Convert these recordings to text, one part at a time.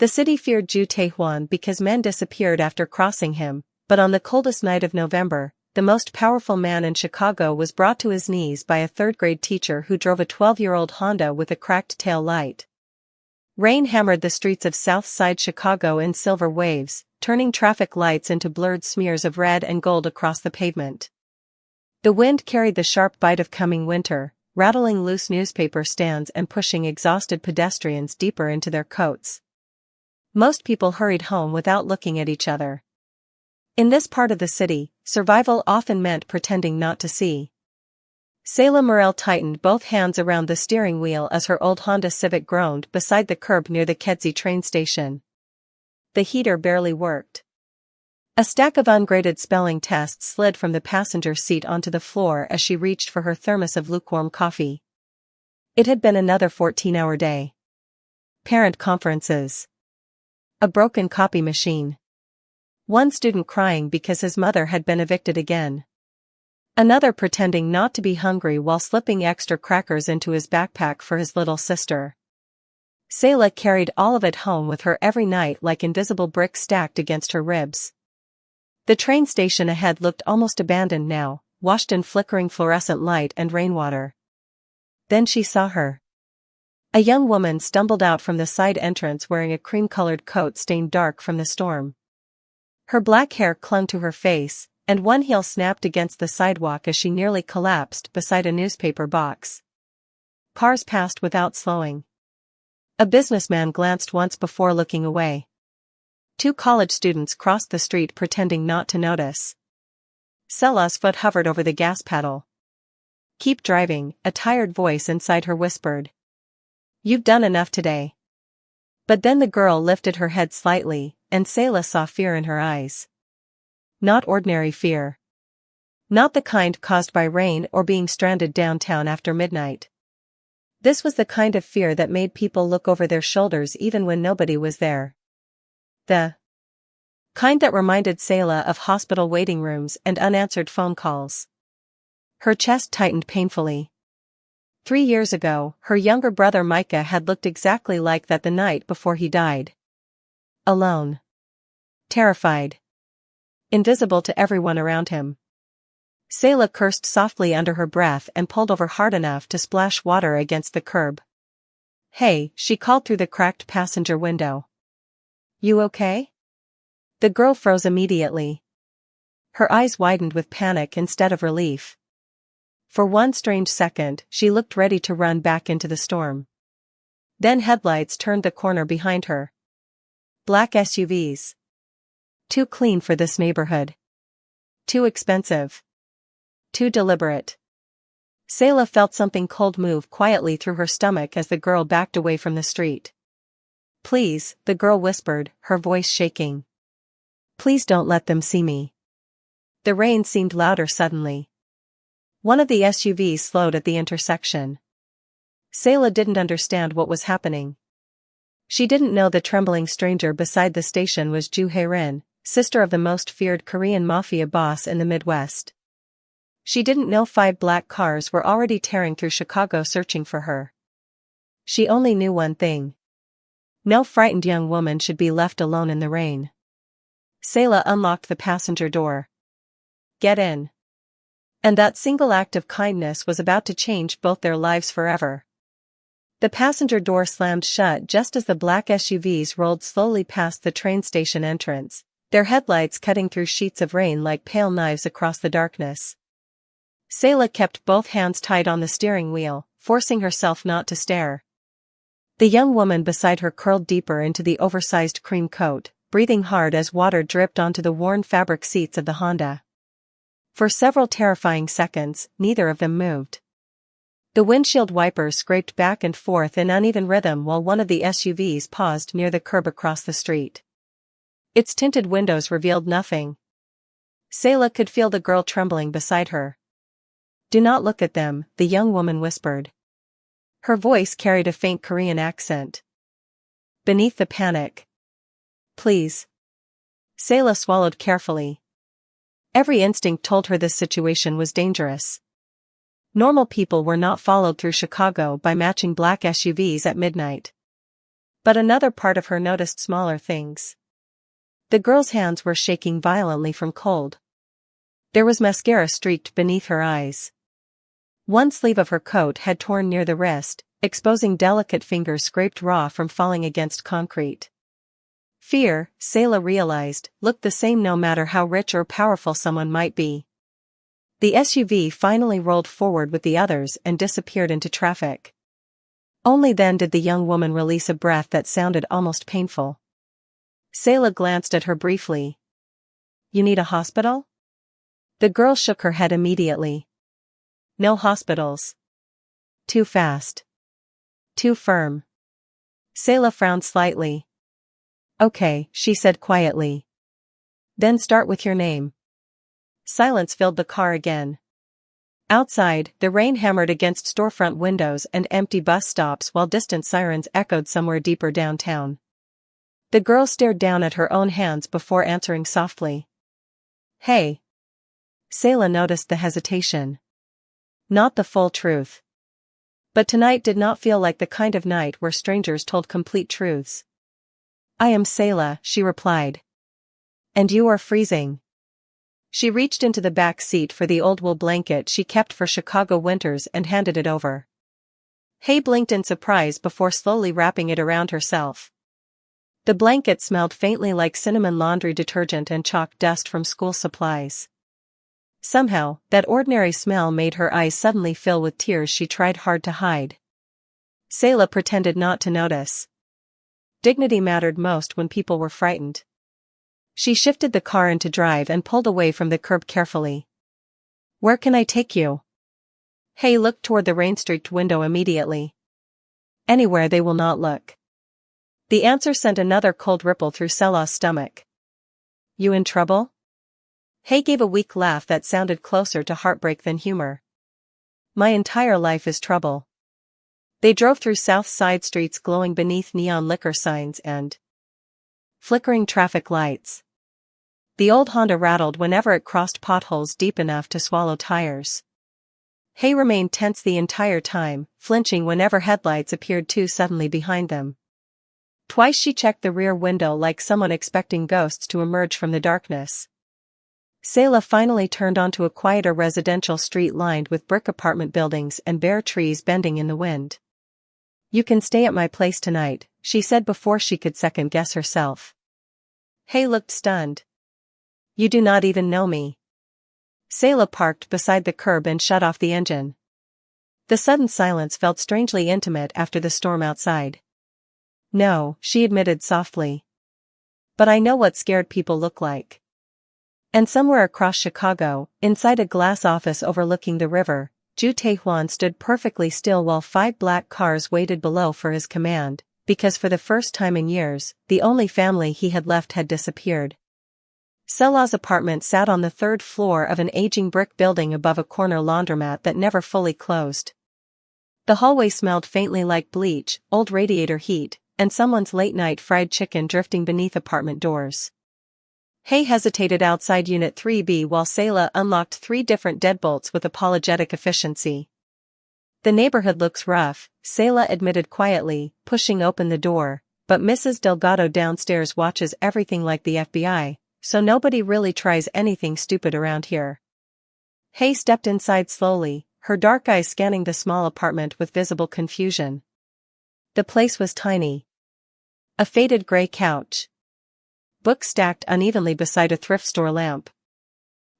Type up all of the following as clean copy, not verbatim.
The city feared Ju Taehwan because men disappeared after crossing him, but on the coldest night of November, the most powerful man in Chicago was brought to his knees by a third-grade teacher who drove a 12-year-old Honda with a cracked tail light. Rain hammered the streets of South Side Chicago in silver waves, turning traffic lights into blurred smears of red and gold across the pavement. The wind carried the sharp bite of coming winter, rattling loose newspaper stands and pushing exhausted pedestrians deeper into their coats. Most people hurried home without looking at each other. In this part of the city, survival often meant pretending not to see. Selah Morrell tightened both hands around the steering wheel as her old Honda Civic groaned beside the curb near the Kedzie train station. The heater barely worked. A stack of ungraded spelling tests slid from the passenger seat onto the floor as she reached for her thermos of lukewarm coffee. It had been another 14-hour day. Parent conferences. A broken copy machine. One student crying because his mother had been evicted again. Another pretending not to be hungry while slipping extra crackers into his backpack for his little sister. Selah carried all of it home with her every night like invisible bricks stacked against her ribs. The train station ahead looked almost abandoned now, washed in flickering fluorescent light and rainwater. Then she saw her. A young woman stumbled out from the side entrance wearing a cream-colored coat stained dark from the storm. Her black hair clung to her face, and one heel snapped against the sidewalk as she nearly collapsed beside a newspaper box. Cars passed without slowing. A businessman glanced once before looking away. Two college students crossed the street pretending not to notice. Selah's foot hovered over the gas pedal. "Keep driving," a tired voice inside her whispered. "You've done enough today." But then the girl lifted her head slightly, and Selah saw fear in her eyes. Not ordinary fear. Not the kind caused by rain or being stranded downtown after midnight. This was the kind of fear that made people look over their shoulders even when nobody was there. The kind that reminded Selah of hospital waiting rooms and unanswered phone calls. Her chest tightened painfully. 3 years ago, her younger brother Micah had looked exactly like that the night before he died. Alone. Terrified. Invisible to everyone around him. Selah cursed softly under her breath and pulled over hard enough to splash water against the curb. "Hey," she called through the cracked passenger window. "You okay?" The girl froze immediately. Her eyes widened with panic instead of relief. For one strange second, she looked ready to run back into the storm. Then headlights turned the corner behind her. Black SUVs. Too clean for this neighborhood. Too expensive. Too deliberate. Selah felt something cold move quietly through her stomach as the girl backed away from the street. "Please," the girl whispered, her voice shaking. "Please don't let them see me." The rain seemed louder suddenly. One of the SUVs slowed at the intersection. Selah didn't understand what was happening. She didn't know the trembling stranger beside the station was Ju Hae-rin, sister of the most feared Korean Mafia boss in the Midwest. She didn't know 5 black cars were already tearing through Chicago searching for her. She only knew one thing. No frightened young woman should be left alone in the rain. Selah unlocked the passenger door. "Get in." And that single act of kindness was about to change both their lives forever. The passenger door slammed shut just as the black SUVs rolled slowly past the train station entrance, their headlights cutting through sheets of rain like pale knives across the darkness. Selah kept both hands tight on the steering wheel, forcing herself not to stare. The young woman beside her curled deeper into the oversized cream coat, breathing hard as water dripped onto the worn fabric seats of the Honda. For several terrifying seconds, neither of them moved. The windshield wipers scraped back and forth in uneven rhythm while one of the SUVs paused near the curb across the street. Its tinted windows revealed nothing. Selah could feel the girl trembling beside her. "Do not look at them," the young woman whispered. Her voice carried a faint Korean accent. Beneath the panic. "Please." Selah swallowed carefully. Every instinct told her this situation was dangerous. Normal people were not followed through Chicago by matching black SUVs at midnight. But another part of her noticed smaller things. The girl's hands were shaking violently from cold. There was mascara streaked beneath her eyes. One sleeve of her coat had torn near the wrist, exposing delicate fingers scraped raw from falling against concrete. Fear, Sayla realized, looked the same no matter how rich or powerful someone might be. The SUV finally rolled forward with the others and disappeared into traffic. Only then did the young woman release a breath that sounded almost painful. Sayla glanced at her briefly. "You need a hospital?" The girl shook her head immediately. "No hospitals. Too fast. Too firm." Sayla frowned slightly. "Okay," she said quietly. "Then start with your name." Silence filled the car again. Outside, the rain hammered against storefront windows and empty bus stops while distant sirens echoed somewhere deeper downtown. The girl stared down at her own hands before answering softly. "Hey." Sayla noticed the hesitation. Not the full truth. But tonight did not feel like the kind of night where strangers told complete truths. "I am Sayla," she replied. "And you are freezing." She reached into the back seat for the old wool blanket she kept for Chicago winters and handed it over. Hay blinked in surprise before slowly wrapping it around herself. The blanket smelled faintly like cinnamon laundry detergent and chalk dust from school supplies. Somehow, that ordinary smell made her eyes suddenly fill with tears she tried hard to hide. Sayla pretended not to notice. Dignity mattered most when people were frightened. She shifted the car into drive and pulled away from the curb carefully. "Where can I take you?" Hay looked toward the rain-streaked window immediately. "Anywhere they will not look." The answer sent another cold ripple through Sayla's stomach. "You in trouble?" Hay gave a weak laugh that sounded closer to heartbreak than humor. "My entire life is trouble." They drove through South Side streets glowing beneath neon liquor signs and flickering traffic lights. The old Honda rattled whenever it crossed potholes deep enough to swallow tires. Hay remained tense the entire time, flinching whenever headlights appeared too suddenly behind them. Twice she checked the rear window like someone expecting ghosts to emerge from the darkness. Sayla finally turned onto a quieter residential street lined with brick apartment buildings and bare trees bending in the wind. "You can stay at my place tonight," she said before she could second-guess herself. Hay looked stunned. "You do not even know me." Sayla parked beside the curb and shut off the engine. The sudden silence felt strangely intimate after the storm outside. "No," she admitted softly. "But I know what scared people look like." And somewhere across Chicago, inside a glass office overlooking the river, Ju Tae-hwan stood perfectly still while 5 black cars waited below for his command, because for the first time in years, the only family he had left had disappeared. Sayla's apartment sat on the 3rd floor of an aging brick building above a corner laundromat that never fully closed. The hallway smelled faintly like bleach, old radiator heat, and someone's late-night fried chicken drifting beneath apartment doors. Hay hesitated outside Unit 3B while Sayla unlocked 3 different deadbolts with apologetic efficiency. "The neighborhood looks rough," Sayla admitted quietly, pushing open the door, "but Mrs. Delgado downstairs watches everything like the FBI, so nobody really tries anything stupid around here." Hay stepped inside slowly, her dark eyes scanning the small apartment with visible confusion. The place was tiny. A faded gray couch. Books stacked unevenly beside a thrift store lamp.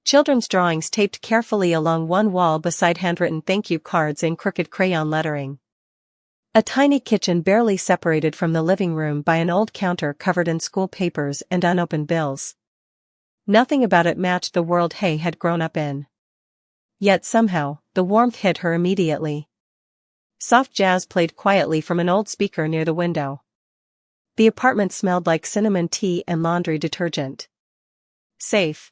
Children's drawings taped carefully along one wall beside handwritten thank you cards in crooked crayon lettering. A tiny kitchen barely separated from the living room by an old counter covered in school papers and unopened bills. Nothing about it matched the world Hay had grown up in. Yet somehow, the warmth hit her immediately. Soft jazz played quietly from an old speaker near the window. The apartment smelled like cinnamon tea and laundry detergent. Safe.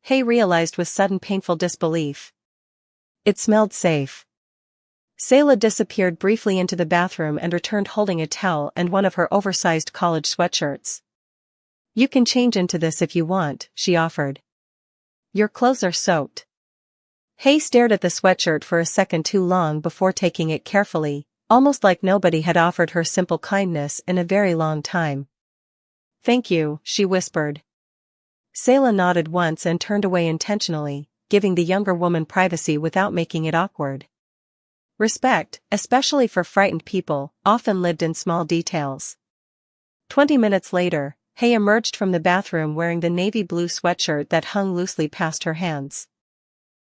Hay realized with sudden painful disbelief. It smelled safe. Sayla disappeared briefly into the bathroom and returned holding a towel and one of her oversized college sweatshirts. "You can change into this if you want," she offered. "Your clothes are soaked." Hay stared at the sweatshirt for a second too long before taking it carefully, almost like nobody had offered her simple kindness in a very long time. "Thank you," she whispered. Sayla nodded once and turned away intentionally, giving the younger woman privacy without making it awkward. Respect, especially for frightened people, often lived in small details. 20 minutes later, Hay emerged from the bathroom wearing the navy blue sweatshirt that hung loosely past her hands.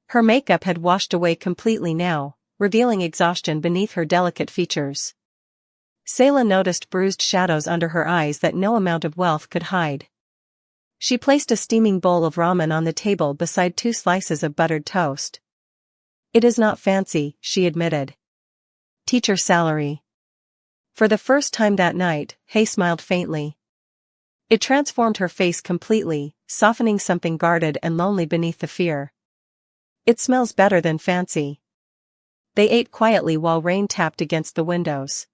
Her makeup had washed away completely now, revealing exhaustion beneath her delicate features. Sayla noticed bruised shadows under her eyes that no amount of wealth could hide. She placed a steaming bowl of ramen on the table beside 2 slices of buttered toast. "It is not fancy," she admitted. "Teacher salary." For the first time that night, Hay smiled faintly. It transformed her face completely, softening something guarded and lonely beneath the fear. "It smells better than fancy." They ate quietly while rain tapped against the windows.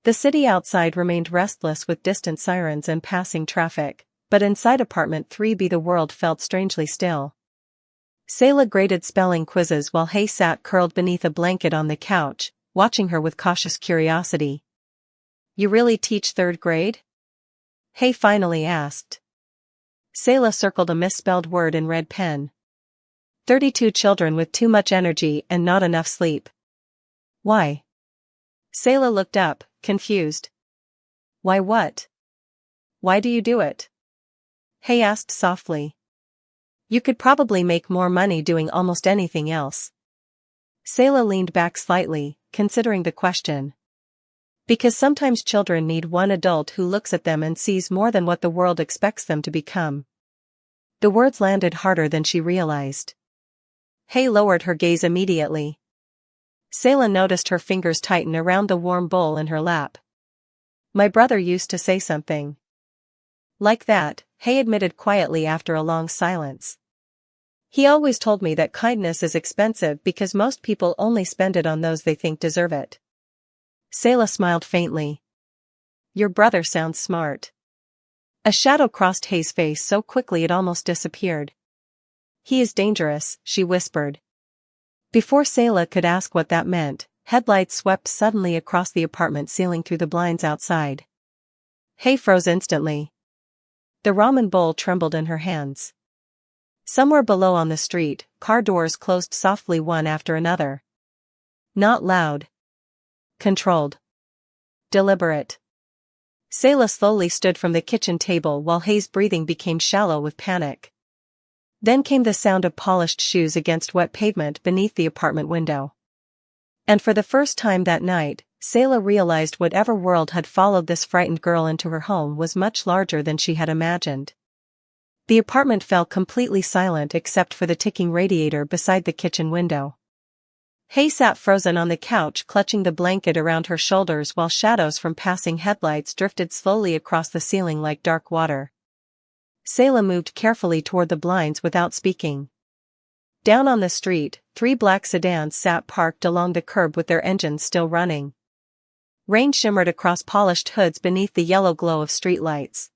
The city outside remained restless with distant sirens and passing traffic, but inside apartment 3B the world felt strangely still. Sayla graded spelling quizzes while Hay sat curled beneath a blanket on the couch, watching her with cautious curiosity. "You really teach 3rd grade?" Hay finally asked. Sayla circled a misspelled word in red pen. 32 children with too much energy and not enough sleep." "Why?" Sayla looked up, confused. "Why what? Why do you do it?" Hay asked softly. "You could probably make more money doing almost anything else." Sayla leaned back slightly, considering the question. "Because sometimes children need one adult who looks at them and sees more than what the world expects them to become." The words landed harder than she realized. Hay lowered her gaze immediately. Sayla noticed her fingers tighten around the warm bowl in her lap. "My brother used to say something like that," Hay admitted quietly after a long silence. "He always told me that kindness is expensive because most people only spend it on those they think deserve it." Sayla smiled faintly. "Your brother sounds smart." A shadow crossed Hay's face so quickly it almost disappeared. "He is dangerous," she whispered. Before Sayla could ask what that meant, headlights swept suddenly across the apartment ceiling through the blinds outside. Hay froze instantly. The ramen bowl trembled in her hands. Somewhere below on the street, car doors closed softly one after another. Not loud. Controlled. Deliberate. Sayla slowly stood from the kitchen table while Hay's breathing became shallow with panic. Then came the sound of polished shoes against wet pavement beneath the apartment window. And for the first time that night, Sayla realized whatever world had followed this frightened girl into her home was much larger than she had imagined. The apartment fell completely silent except for the ticking radiator beside the kitchen window. Hay sat frozen on the couch clutching the blanket around her shoulders while shadows from passing headlights drifted slowly across the ceiling like dark water. Sayla moved carefully toward the blinds without speaking. Down on the street, 3 black sedans sat parked along the curb with their engines still running. Rain shimmered across polished hoods beneath the yellow glow of streetlights.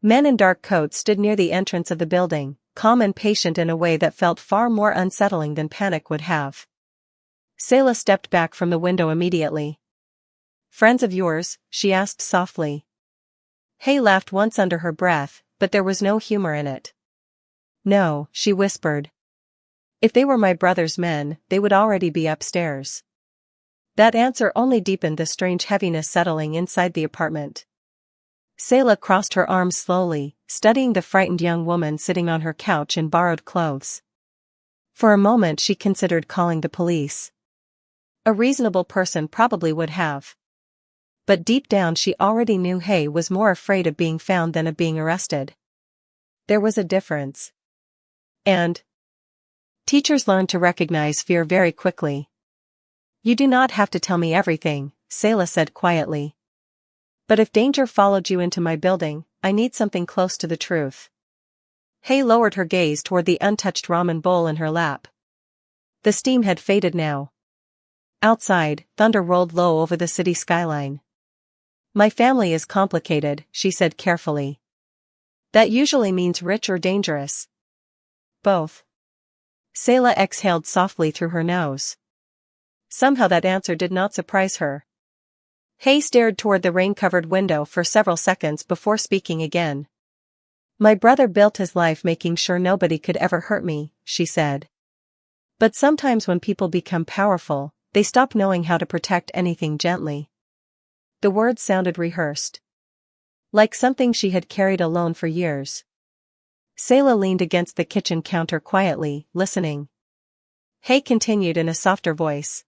Men in dark coats stood near the entrance of the building, calm and patient in a way that felt far more unsettling than panic would have. Sayla stepped back from the window immediately. "Friends of yours?" she asked softly. Hay laughed once under her breath, but there was no humor in it. "No," she whispered. "If they were my brother's men, they would already be upstairs." That answer only deepened the strange heaviness settling inside the apartment. Sayla crossed her arms slowly, studying the frightened young woman sitting on her couch in borrowed clothes. For a moment she considered calling the police. A reasonable person probably would have. But deep down she already knew Hay was more afraid of being found than of being arrested. There was a difference. And teachers learn to recognize fear very quickly. "You do not have to tell me everything," Sayla said quietly. "But if danger followed you into my building, I need something close to the truth." Hay lowered her gaze toward the untouched ramen bowl in her lap. The steam had faded now. Outside, thunder rolled low over the city skyline. "My family is complicated," she said carefully. "That usually means rich or dangerous." "Both." Sayla exhaled softly through her nose. Somehow that answer did not surprise her. Hay stared toward the rain-covered window for several seconds before speaking again. My brother built his life making sure nobody could ever hurt me, she said. But sometimes when people become powerful, they stop knowing how to protect anything gently. The words sounded rehearsed. Like something she had carried alone for years. Selah leaned against the kitchen counter quietly, listening. Hay continued in a softer voice.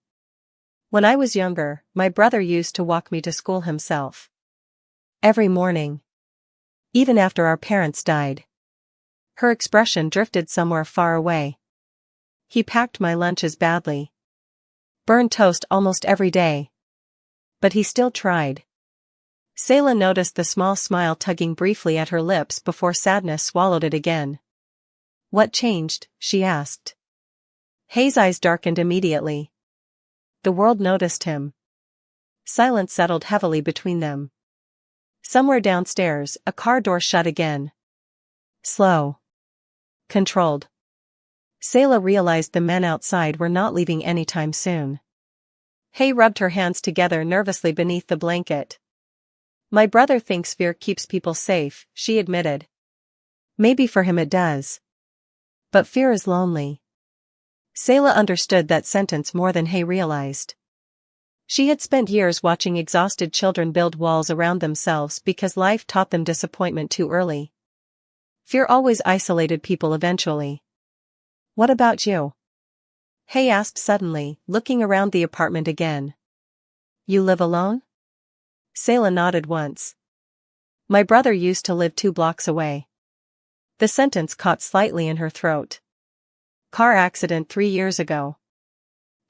When I was younger, my brother used to walk me to school himself. Every morning. Even after our parents died. Her expression drifted somewhere far away. He packed my lunches badly. Burned toast almost every day. But he still tried. Selah noticed the small smile tugging briefly at her lips before sadness swallowed it again. What changed? She asked. Hay's eyes darkened immediately. The world noticed him. Silence settled heavily between them. Somewhere downstairs, a car door shut again. Slow. Controlled. Selah realized the men outside were not leaving anytime soon. Hay rubbed her hands together nervously beneath the blanket. My brother thinks fear keeps people safe, she admitted. Maybe for him it does. But fear is lonely. Selah understood that sentence more than Hay realized. She had spent years watching exhausted children build walls around themselves because life taught them disappointment too early. Fear always isolated people eventually. What about you? Hay asked suddenly, looking around the apartment again. You live alone? Selah nodded once. My brother used to live 2 blocks away. The sentence caught slightly in her throat. Car accident 3 years ago.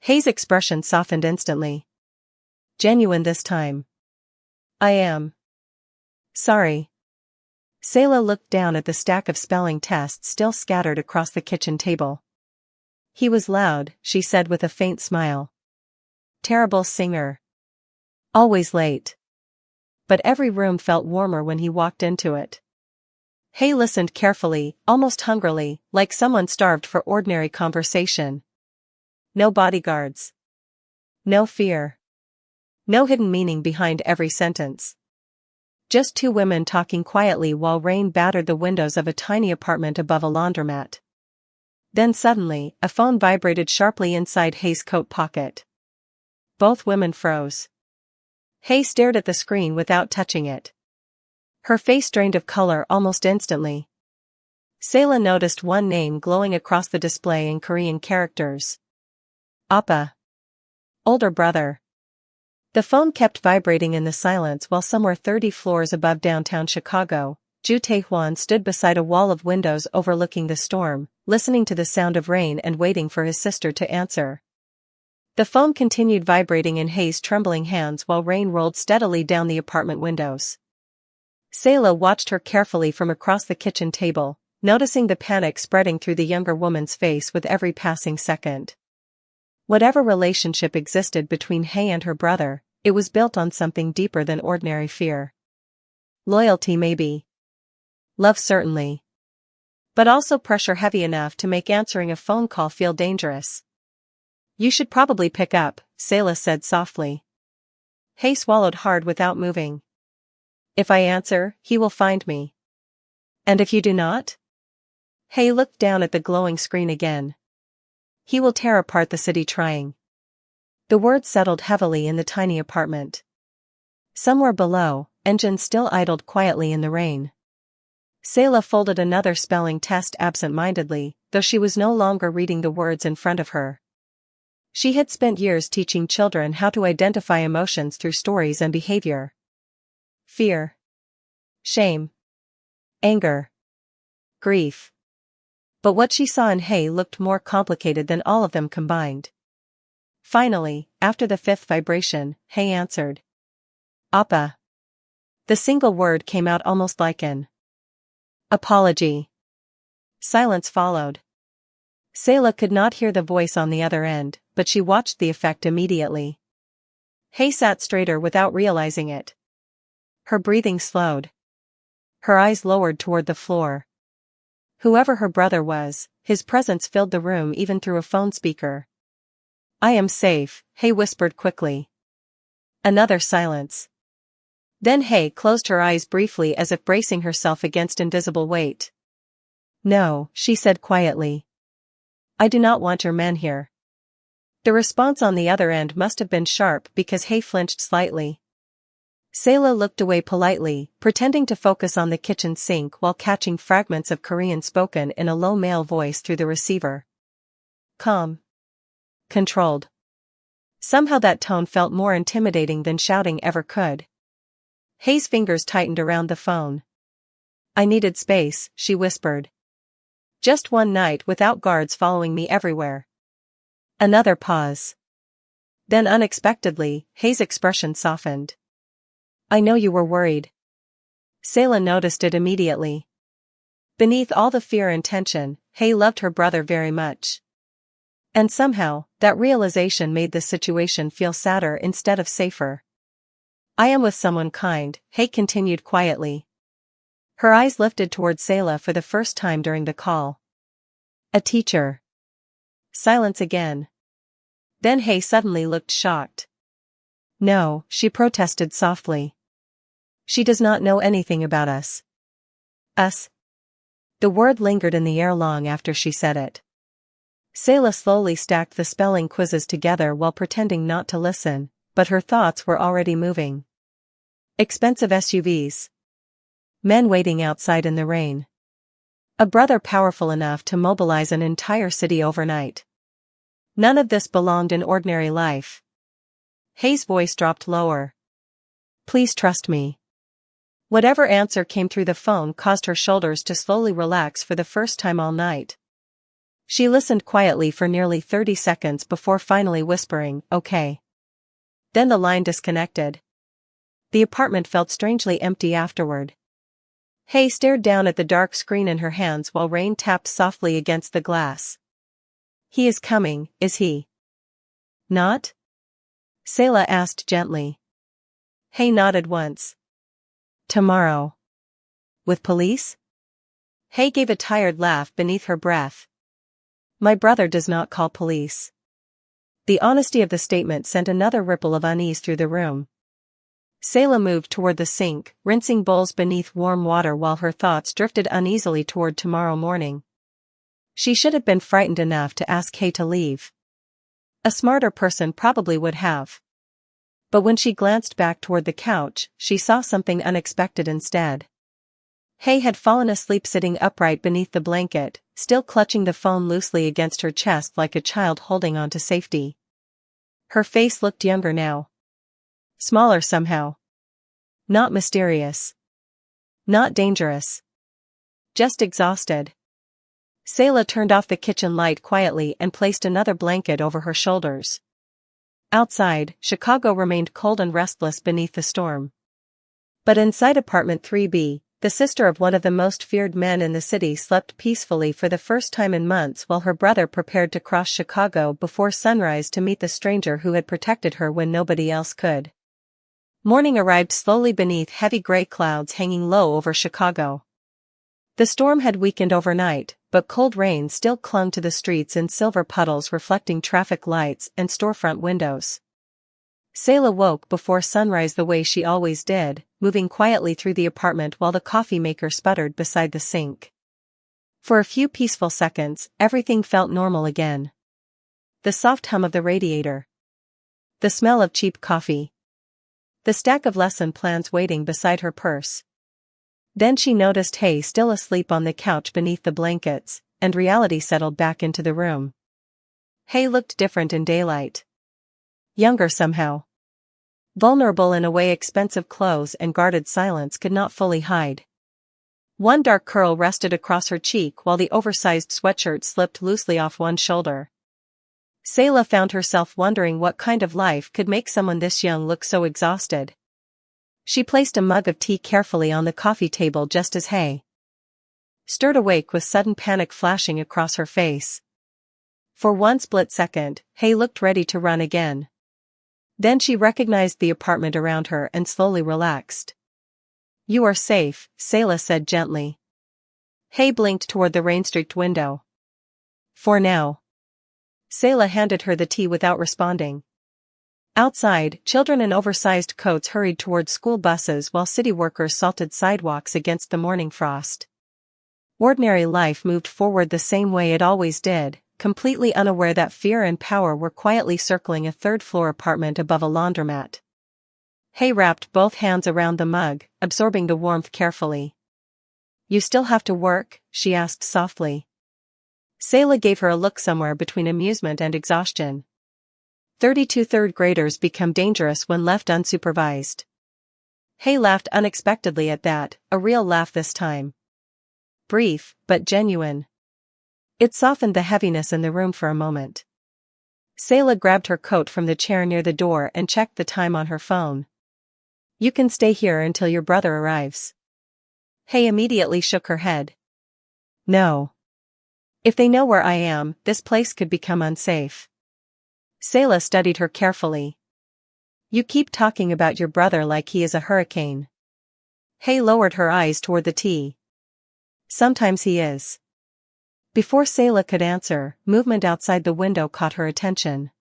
Hay's expression softened instantly. Genuine this time. I am. Sorry. Selah looked down at the stack of spelling tests still scattered across the kitchen table. He was loud, she said with a faint smile. Terrible singer. Always late. But every room felt warmer when he walked into it. Hay listened carefully, almost hungrily, like someone starved for ordinary conversation. No bodyguards. No fear. No hidden meaning behind every sentence. Just 2 women talking quietly while rain battered the windows of a tiny apartment above a laundromat. Then suddenly, a phone vibrated sharply inside Hay's coat pocket. Both women froze. Hay stared at the screen without touching it. Her face drained of color almost instantly. Selah noticed one name glowing across the display in Korean characters. Appa. Older brother. The phone kept vibrating in the silence while somewhere 30 floors above downtown Chicago, Ju Tae-hwan stood beside a wall of windows overlooking the storm, listening to the sound of rain and waiting for his sister to answer. The phone continued vibrating in Hay's trembling hands while rain rolled steadily down the apartment windows. Selah watched her carefully from across the kitchen table, noticing the panic spreading through the younger woman's face with every passing second. Whatever relationship existed between Hay and her brother, it was built on something deeper than ordinary fear. Loyalty maybe. Love certainly. But also pressure heavy enough to make answering a phone call feel dangerous. You should probably pick up, Selah said softly. Hay swallowed hard without moving. If I answer, he will find me. And if you do not? Hay looked down at the glowing screen again. He will tear apart the city trying. The words settled heavily in the tiny apartment. Somewhere below, engines still idled quietly in the rain. Selah folded another spelling test absent-mindedly, though she was no longer reading the words in front of her. She had spent years teaching children how to identify emotions through stories and behavior. Fear. Shame. Anger. Grief. But what she saw in Hay looked more complicated than all of them combined. Finally, after the 5th vibration, Hay answered. Appa. The single word came out almost like an apology. Silence followed. Selah could not hear the voice on the other end, but she watched the effect immediately. Hay sat straighter without realizing it. Her breathing slowed. Her eyes lowered toward the floor. Whoever her brother was, his presence filled the room even through a phone speaker. I am safe, Hay whispered quickly. Another silence. Then Hay closed her eyes briefly as if bracing herself against invisible weight. No, she said quietly. I do not want your men here. The response on the other end must have been sharp because Hay flinched slightly. Selah looked away politely, pretending to focus on the kitchen sink while catching fragments of Korean spoken in a low male voice through the receiver. Calm. Controlled. Somehow that tone felt more intimidating than shouting ever could. Hay's fingers tightened around the phone. I needed space, she whispered. Just one night without guards following me everywhere. Another pause. Then unexpectedly, Hay's expression softened. I know you were worried. Selah noticed it immediately. Beneath all the fear and tension, Hay loved her brother very much. And somehow, that realization made the situation feel sadder instead of safer. I am with someone kind, Hay continued quietly. Her eyes lifted toward Selah for the first time during the call. A teacher. Silence again. Then Hay suddenly looked shocked. No, she protested softly. She does not know anything about us. Us? The word lingered in the air long after she said it. Selah slowly stacked the spelling quizzes together while pretending not to listen, but her thoughts were already moving. Expensive SUVs. Men waiting outside in the rain. A brother powerful enough to mobilize an entire city overnight. None of this belonged in ordinary life. Hay's voice dropped lower. Please trust me. Whatever answer came through the phone caused her shoulders to slowly relax for the first time all night. She listened quietly for nearly 30 seconds before finally whispering, okay. Then the line disconnected. The apartment felt strangely empty afterward. Hay stared down at the dark screen in her hands while rain tapped softly against the glass. He is coming, is he? Not? Selah asked gently. Hay nodded once. Tomorrow. With police? Hay gave a tired laugh beneath her breath. My brother does not call police. The honesty of the statement sent another ripple of unease through the room. Selah moved toward the sink, rinsing bowls beneath warm water while her thoughts drifted uneasily toward tomorrow morning. She should have been frightened enough to ask Hay to leave. A smarter person probably would have. But when she glanced back toward the couch, she saw something unexpected instead. Hay had fallen asleep sitting upright beneath the blanket, still clutching the phone loosely against her chest like a child holding on to safety. Her face looked younger now. Smaller somehow. Not mysterious. Not dangerous. Just exhausted. Selah turned off the kitchen light quietly and placed another blanket over her shoulders. Outside, Chicago remained cold and restless beneath the storm. But inside apartment 3B, the sister of one of the most feared men in the city slept peacefully for the first time in months while her brother prepared to cross Chicago before sunrise to meet the stranger who had protected her when nobody else could. Morning arrived slowly beneath heavy gray clouds hanging low over Chicago. The storm had weakened overnight, but cold rain still clung to the streets in silver puddles reflecting traffic lights and storefront windows. Selah woke before sunrise the way she always did, moving quietly through the apartment while the coffee maker sputtered beside the sink. For a few peaceful seconds, everything felt normal again. The soft hum of the radiator. The smell of cheap coffee. The stack of lesson plans waiting beside her purse. Then she noticed Hay still asleep on the couch beneath the blankets, and reality settled back into the room. Hay looked different in daylight. Younger somehow. Vulnerable in a way expensive clothes and guarded silence could not fully hide. One dark curl rested across her cheek while the oversized sweatshirt slipped loosely off one shoulder. Selah found herself wondering what kind of life could make someone this young look so exhausted. She placed a mug of tea carefully on the coffee table just as Hay stirred awake with sudden panic flashing across her face. For one split second, Hay looked ready to run again. Then she recognized the apartment around her and slowly relaxed. You are safe, Selah said gently. Hay blinked toward the rain-streaked window. For now. Sayla handed her the tea without responding. Outside, children in oversized coats hurried toward school buses while city workers salted sidewalks against the morning frost. Ordinary life moved forward the same way it always did, completely unaware that fear and power were quietly circling a third-floor apartment above a laundromat. Hay wrapped both hands around the mug, absorbing the warmth carefully. "You still have to work?" she asked softly. Sayla gave her a look somewhere between amusement and exhaustion. 32 third graders become dangerous when left unsupervised. Hay laughed unexpectedly at that, a real laugh this time. Brief, but genuine. It softened the heaviness in the room for a moment. Sayla grabbed her coat from the chair near the door and checked the time on her phone. "You can stay here until your brother arrives." Hay immediately shook her head. "No. If they know where I am, this place could become unsafe." Sayla studied her carefully. "You keep talking about your brother like he is a hurricane." Hay lowered her eyes toward the tea. "Sometimes he is." Before Sayla could answer, movement outside the window caught her attention.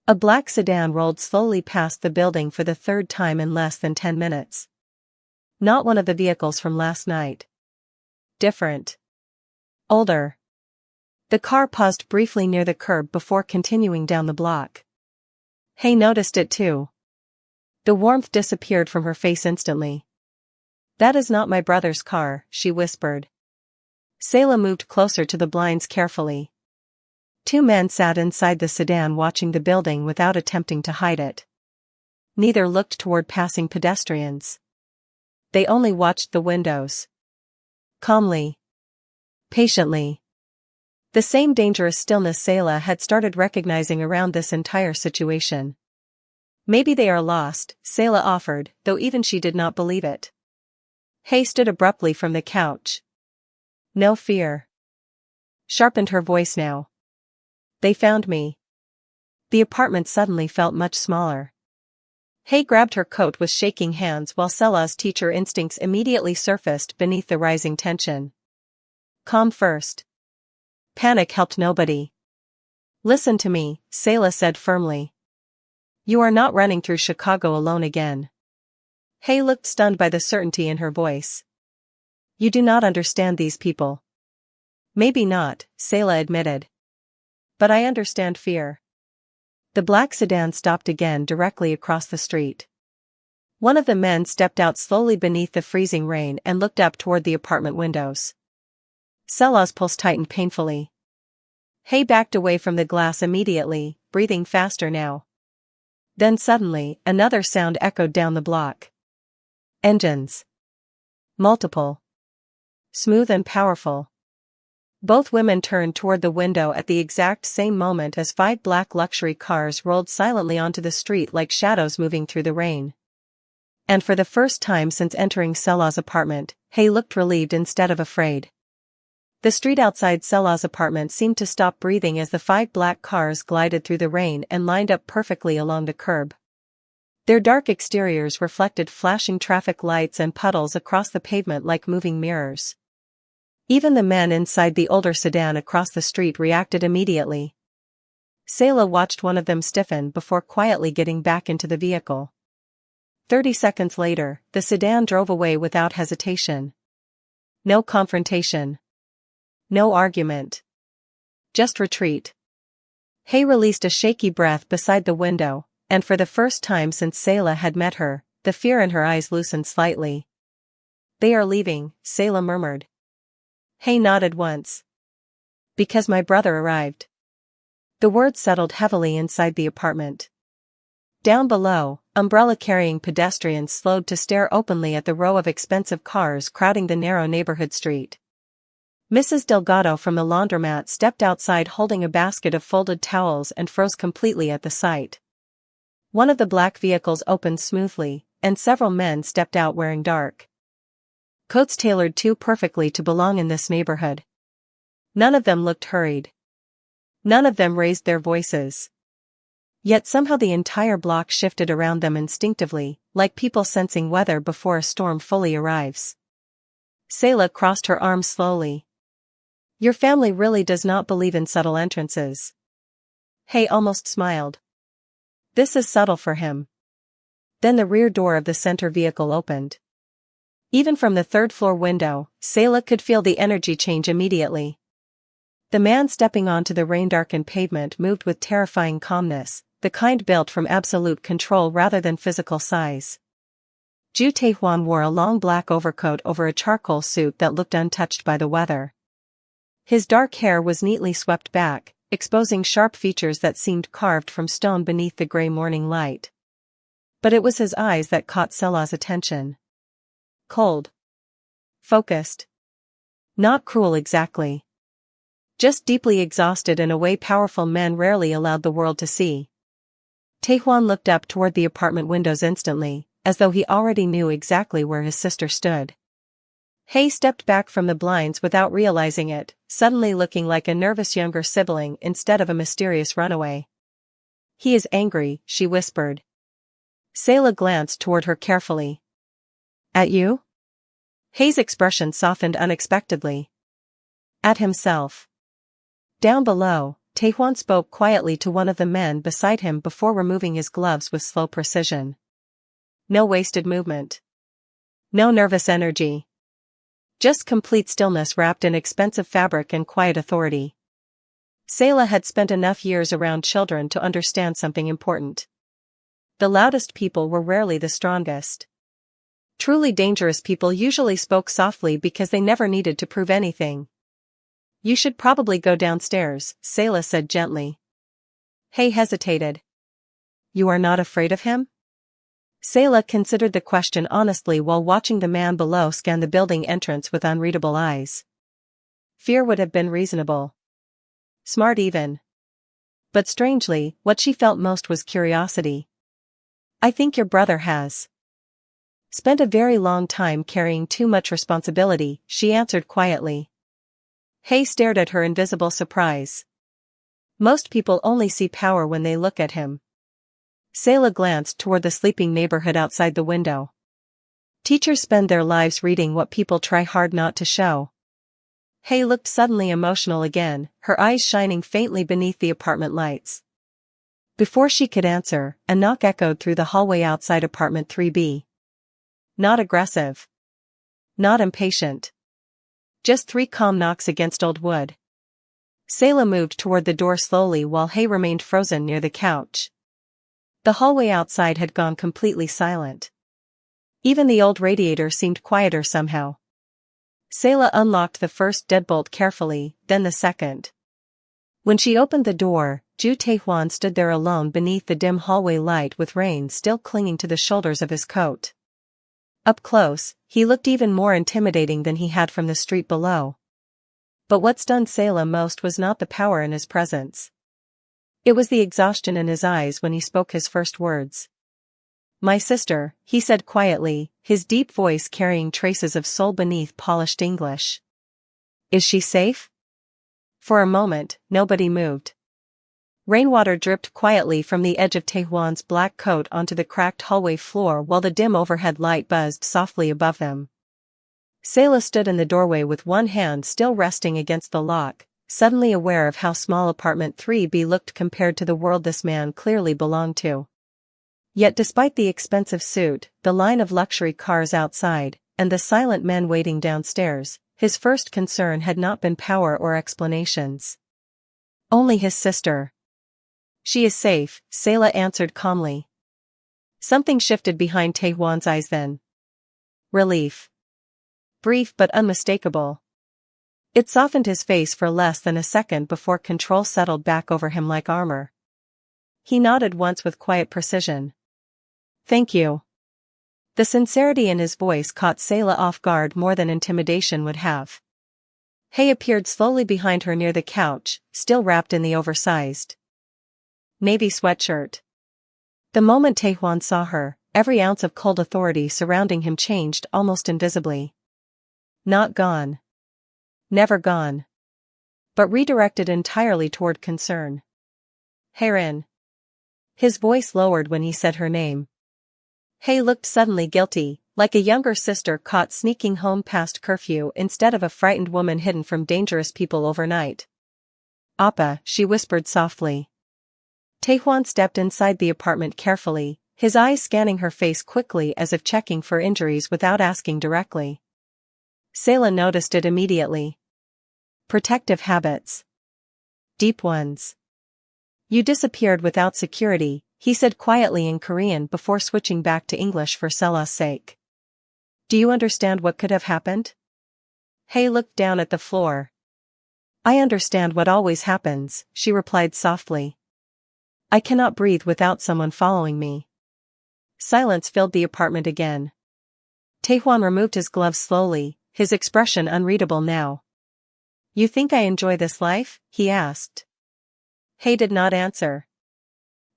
A black sedan rolled slowly past the building for the third time in less than 10 minutes. Not one of the vehicles from last night. Different. Older. The car paused briefly near the curb before continuing down the block. Hay noticed it too. The warmth disappeared from her face instantly. "That is not my brother's car," she whispered. Sayla moved closer to the blinds carefully. 2 men sat inside the sedan watching the building without attempting to hide it. Neither looked toward passing pedestrians. They only watched the windows. Calmly. Patiently. The same dangerous stillness Sayla had started recognizing around this entire situation. "Maybe they are lost," Sayla offered, though even she did not believe it. Hay stood abruptly from the couch. "No fear." Sharpened her voice now. "They found me." The apartment suddenly felt much smaller. Hay grabbed her coat with shaking hands while Sayla's teacher instincts immediately surfaced beneath the rising tension. "Calm first. Panic helped nobody. Listen to me," Sayla said firmly. "You are not running through Chicago alone again." Hay looked stunned by the certainty in her voice. "You do not understand these people." "Maybe not," Sayla admitted. "But I understand fear." The black sedan stopped again directly across the street. One of the men stepped out slowly beneath the freezing rain and looked up toward the apartment windows. Sayla's pulse tightened painfully. Hay backed away from the glass immediately, breathing faster now. Then suddenly, another sound echoed down the block. Engines. Multiple. Smooth and powerful. Both women turned toward the window at the exact same moment as 5 black luxury cars rolled silently onto the street like shadows moving through the rain. And for the first time since entering Sayla's apartment, Hay looked relieved instead of afraid. The street outside Sayla's apartment seemed to stop breathing as the 5 black cars glided through the rain and lined up perfectly along the curb. Their dark exteriors reflected flashing traffic lights and puddles across the pavement like moving mirrors. Even the men inside the older sedan across the street reacted immediately. Sayla watched one of them stiffen before quietly getting back into the vehicle. 30 seconds later, the sedan drove away without hesitation. No confrontation. No argument. Just retreat. Hay released a shaky breath beside the window, and for the first time since Sayla had met her, the fear in her eyes loosened slightly. "They are leaving," Sayla murmured. Hay nodded once. "Because my brother arrived." The words settled heavily inside the apartment. Down below, umbrella-carrying pedestrians slowed to stare openly at the row of expensive cars crowding the narrow neighborhood street. Mrs. Delgado from the laundromat stepped outside holding a basket of folded towels and froze completely at the sight. One of the black vehicles opened smoothly, and several men stepped out wearing dark coats tailored too perfectly to belong in this neighborhood. None of them looked hurried. None of them raised their voices. Yet somehow the entire block shifted around them instinctively, like people sensing weather before a storm fully arrives. Sayla crossed her arms slowly. "Your family really does not believe in subtle entrances." Hei almost smiled. This is subtle for him. Then the rear door of the center vehicle opened. Even from the third-floor window, Sayla could feel the energy change immediately. The man stepping onto the rain-darkened pavement moved with terrifying calmness, the kind built from absolute control rather than physical size. Ju Taehwan wore a long black overcoat over a charcoal suit that looked untouched by the weather. His dark hair was neatly swept back, exposing sharp features that seemed carved from stone beneath the gray morning light. But it was his eyes that caught Sayla's attention. Cold. Focused. Not cruel exactly. Just deeply exhausted in a way powerful men rarely allowed the world to see. Taehwan looked up toward the apartment windows instantly, as though he already knew exactly where his sister stood. Hei stepped back from the blinds without realizing it, suddenly looking like a nervous younger sibling instead of a mysterious runaway. He is angry, she whispered. Sayla glanced toward her carefully. At you? Hei's expression softened unexpectedly. At himself. Down below, Taehwan spoke quietly to one of the men beside him before removing his gloves with slow precision. No wasted movement. No nervous energy. Just complete stillness wrapped in expensive fabric and quiet authority. Sayla had spent enough years around children to understand something important. The loudest people were rarely the strongest. Truly dangerous people usually spoke softly because they never needed to prove anything. You should probably go downstairs, Sayla said gently. Hei hesitated. You are not afraid of him? Sayla considered the question honestly while watching the man below scan the building entrance with unreadable eyes. Fear would have been reasonable. Smart even. But strangely, what she felt most was curiosity. I think your brother has spent a very long time carrying too much responsibility, she answered quietly. Hei stared at her in visible surprise. Most people only see power when they look at him. Sayla glanced toward the sleeping neighborhood outside the window. Teachers spend their lives reading what people try hard not to show. Hei looked suddenly emotional again, her eyes shining faintly beneath the apartment lights. Before she could answer, a knock echoed through the hallway outside apartment 3B. Not aggressive. Not impatient. Just 3 calm knocks against old wood. Sayla moved toward the door slowly while Hei remained frozen near the couch. The hallway outside had gone completely silent. Even the old radiator seemed quieter somehow. Sayla unlocked the first deadbolt carefully, then the second. When she opened the door, Ju Taehwan stood there alone beneath the dim hallway light with rain still clinging to the shoulders of his coat. Up close, he looked even more intimidating than he had from the street below. But what stunned Sayla most was not the power in his presence. It was the exhaustion in his eyes when he spoke his first words. My sister, he said quietly, his deep voice carrying traces of soul beneath polished English. Is she safe? For a moment, nobody moved. Rainwater dripped quietly from the edge of Taehwan's black coat onto the cracked hallway floor while the dim overhead light buzzed softly above them. Sayla stood in the doorway with one hand still resting against the lock, suddenly aware of how small apartment 3B looked compared to the world this man clearly belonged to. Yet despite the expensive suit, the line of luxury cars outside, and the silent men waiting downstairs, his first concern had not been power or explanations. Only his sister. She is safe, Sayla answered calmly. Something shifted behind Taehwan's eyes then. Relief. Brief but unmistakable. It softened his face for less than a second before control settled back over him like armor. He nodded once with quiet precision. Thank you. The sincerity in his voice caught Sayla off guard more than intimidation would have. Hei appeared slowly behind her near the couch, still wrapped in the oversized navy sweatshirt. The moment Taehwan saw her, every ounce of cold authority surrounding him changed almost invisibly. Not gone. Never gone. But redirected entirely toward concern. Herin. His voice lowered when he said her name. Hei looked suddenly guilty, like a younger sister caught sneaking home past curfew instead of a frightened woman hidden from dangerous people overnight. Appa, she whispered softly. Taehwan stepped inside the apartment carefully, his eyes scanning her face quickly as if checking for injuries without asking directly. Sayla noticed it immediately. Protective habits. Deep ones. You disappeared without security, he said quietly in Korean before switching back to English for Sela's sake. Do you understand what could have happened? Hae looked down at the floor. I understand what always happens, she replied softly. I cannot breathe without someone following me. Silence filled the apartment again. Taehwan removed his gloves slowly, his expression unreadable now. You think I enjoy this life? He asked. Hae did not answer.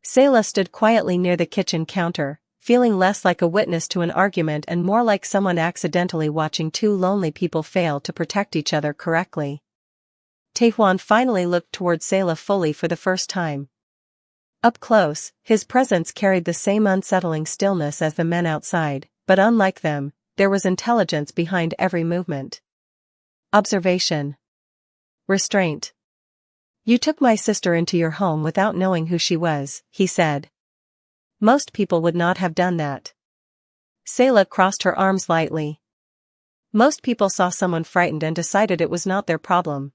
Sayla stood quietly near the kitchen counter, feeling less like a witness to an argument and more like someone accidentally watching two lonely people fail to protect each other correctly. Taehwan finally looked toward Sayla fully for the first time. Up close, his presence carried the same unsettling stillness as the men outside, but unlike them, there was intelligence behind every movement. Observation. Restraint. You took my sister into your home without knowing who she was, he said. Most people would not have done that. Sayla crossed her arms lightly. Most people saw someone frightened and decided it was not their problem.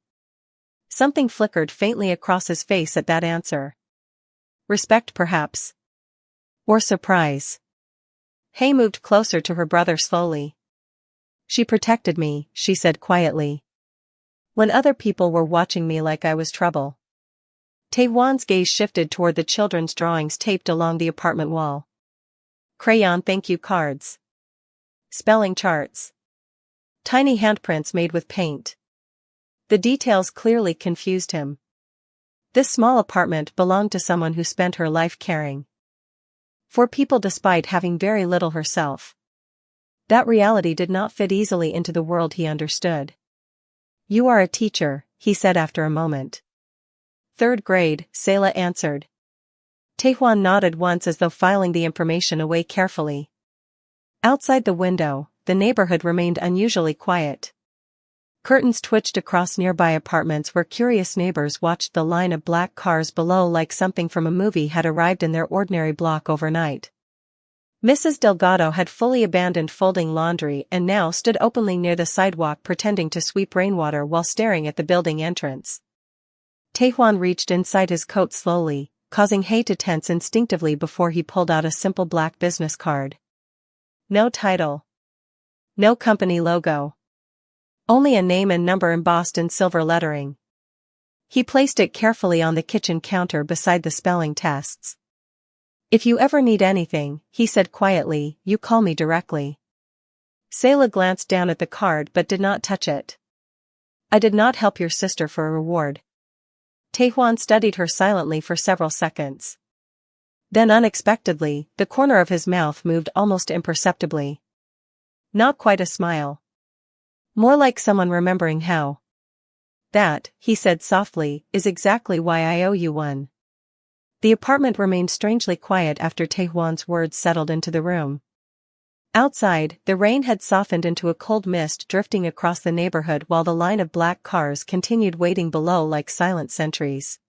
Something flickered faintly across his face at that answer. Respect perhaps. Or surprise. Hae moved closer to her brother slowly. She protected me, she said quietly. When other people were watching me like I was trouble. Taehwan's gaze shifted toward the children's drawings taped along the apartment wall. Crayon thank you cards. Spelling charts. Tiny handprints made with paint. The details clearly confused him. This small apartment belonged to someone who spent her life caring for people despite having very little herself. That reality did not fit easily into the world he understood. You are a teacher, he said after a moment. Third grade, Sayla answered. Taehwan nodded once as though filing the information away carefully. Outside the window, the neighborhood remained unusually quiet. Curtains twitched across nearby apartments where curious neighbors watched the line of black cars below like something from a movie had arrived in their ordinary block overnight. Mrs. Delgado had fully abandoned folding laundry and now stood openly near the sidewalk pretending to sweep rainwater while staring at the building entrance. Taehwan reached inside his coat slowly, causing Hae to tense instinctively before he pulled out a simple black business card. No title. No company logo. Only a name and number embossed in silver lettering. He placed it carefully on the kitchen counter beside the spelling tests. If you ever need anything, he said quietly, you call me directly. Sayla glanced down at the card but did not touch it. I did not help your sister for a reward. Taehwan studied her silently for several seconds. Then unexpectedly, the corner of his mouth moved almost imperceptibly. Not quite a smile. More like someone remembering how. That, he said softly, is exactly why I owe you one. The apartment remained strangely quiet after Taehwan's words settled into the room. Outside, the rain had softened into a cold mist drifting across the neighborhood while the line of black cars continued waiting below like silent sentries.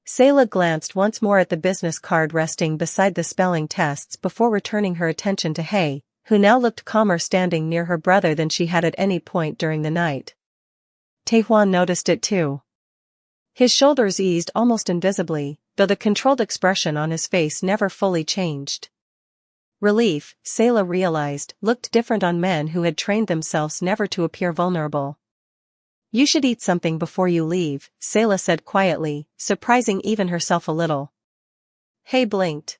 Sayla glanced once more at the business card resting beside the spelling tests before returning her attention to Hae, who now looked calmer standing near her brother than she had at any point during the night. Taehwan noticed it too. His shoulders eased almost invisibly, though the controlled expression on his face never fully changed. Relief, Sayla realized, looked different on men who had trained themselves never to appear vulnerable. You should eat something before you leave, Sayla said quietly, surprising even herself a little. Hae blinked.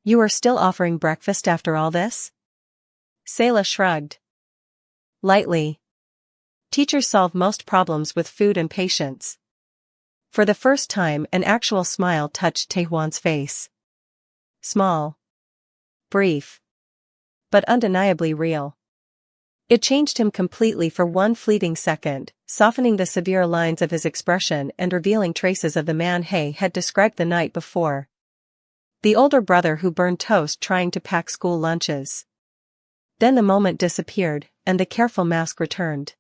You are still offering breakfast after all this? Sayla shrugged. Lightly. Teachers solve most problems with food and patience. For the first time, an actual smile touched Taehwan's face. Small. Brief. But undeniably real. It changed him completely for one fleeting second, softening the severe lines of his expression and revealing traces of the man Hae had described the night before. The older brother who burned toast trying to pack school lunches. Then the moment disappeared, and the careful mask returned.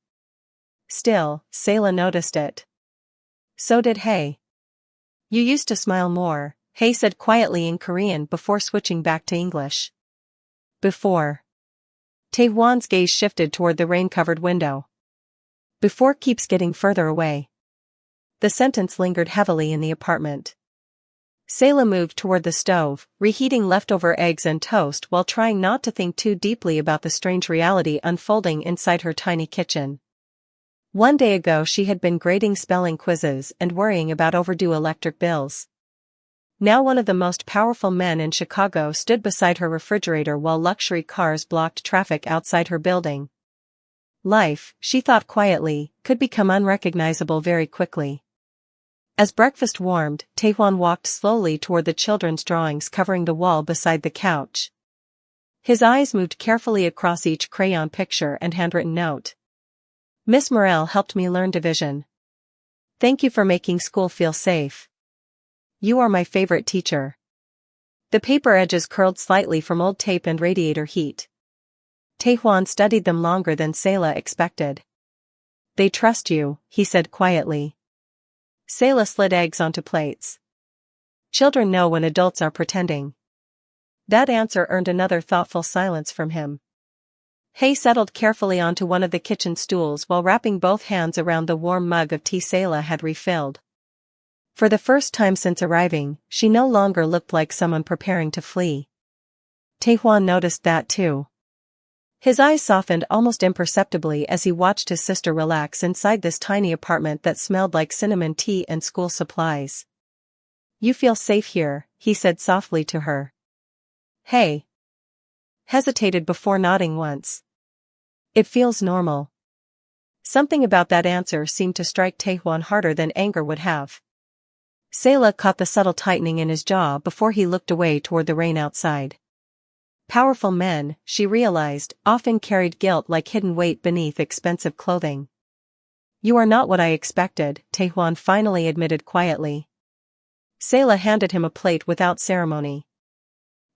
Still, Sayla noticed it. So did Hae. You used to smile more, Hae said quietly in Korean before switching back to English. Before. Taehwan's gaze shifted toward the rain-covered window. Before keeps getting further away. The sentence lingered heavily in the apartment. Sayla moved toward the stove, reheating leftover eggs and toast while trying not to think too deeply about the strange reality unfolding inside her tiny kitchen. One day ago she had been grading spelling quizzes and worrying about overdue electric bills. Now one of the most powerful men in Chicago stood beside her refrigerator while luxury cars blocked traffic outside her building. Life, she thought quietly, could become unrecognizable very quickly. As breakfast warmed, Taehwan walked slowly toward the children's drawings covering the wall beside the couch. His eyes moved carefully across each crayon picture and handwritten note. Miss Morel helped me learn division. Thank you for making school feel safe. You are my favorite teacher. The paper edges curled slightly from old tape and radiator heat. Taehwan studied them longer than Sayla expected. They trust you, he said quietly. Sayla slid eggs onto plates. Children know when adults are pretending. That answer earned another thoughtful silence from him. Hae settled carefully onto one of the kitchen stools while wrapping both hands around the warm mug of tea Sayla had refilled. For the first time since arriving, she no longer looked like someone preparing to flee. Taehwan noticed that too. His eyes softened almost imperceptibly as he watched his sister relax inside this tiny apartment that smelled like cinnamon tea and school supplies. You feel safe here, he said softly to her. Hey. Hesitated before nodding once. It feels normal. Something about that answer seemed to strike Taehwan harder than anger would have. Sayla caught the subtle tightening in his jaw before he looked away toward the rain outside. Powerful men, she realized, often carried guilt like hidden weight beneath expensive clothing. You are not what I expected, Taehwan finally admitted quietly. Sayla handed him a plate without ceremony.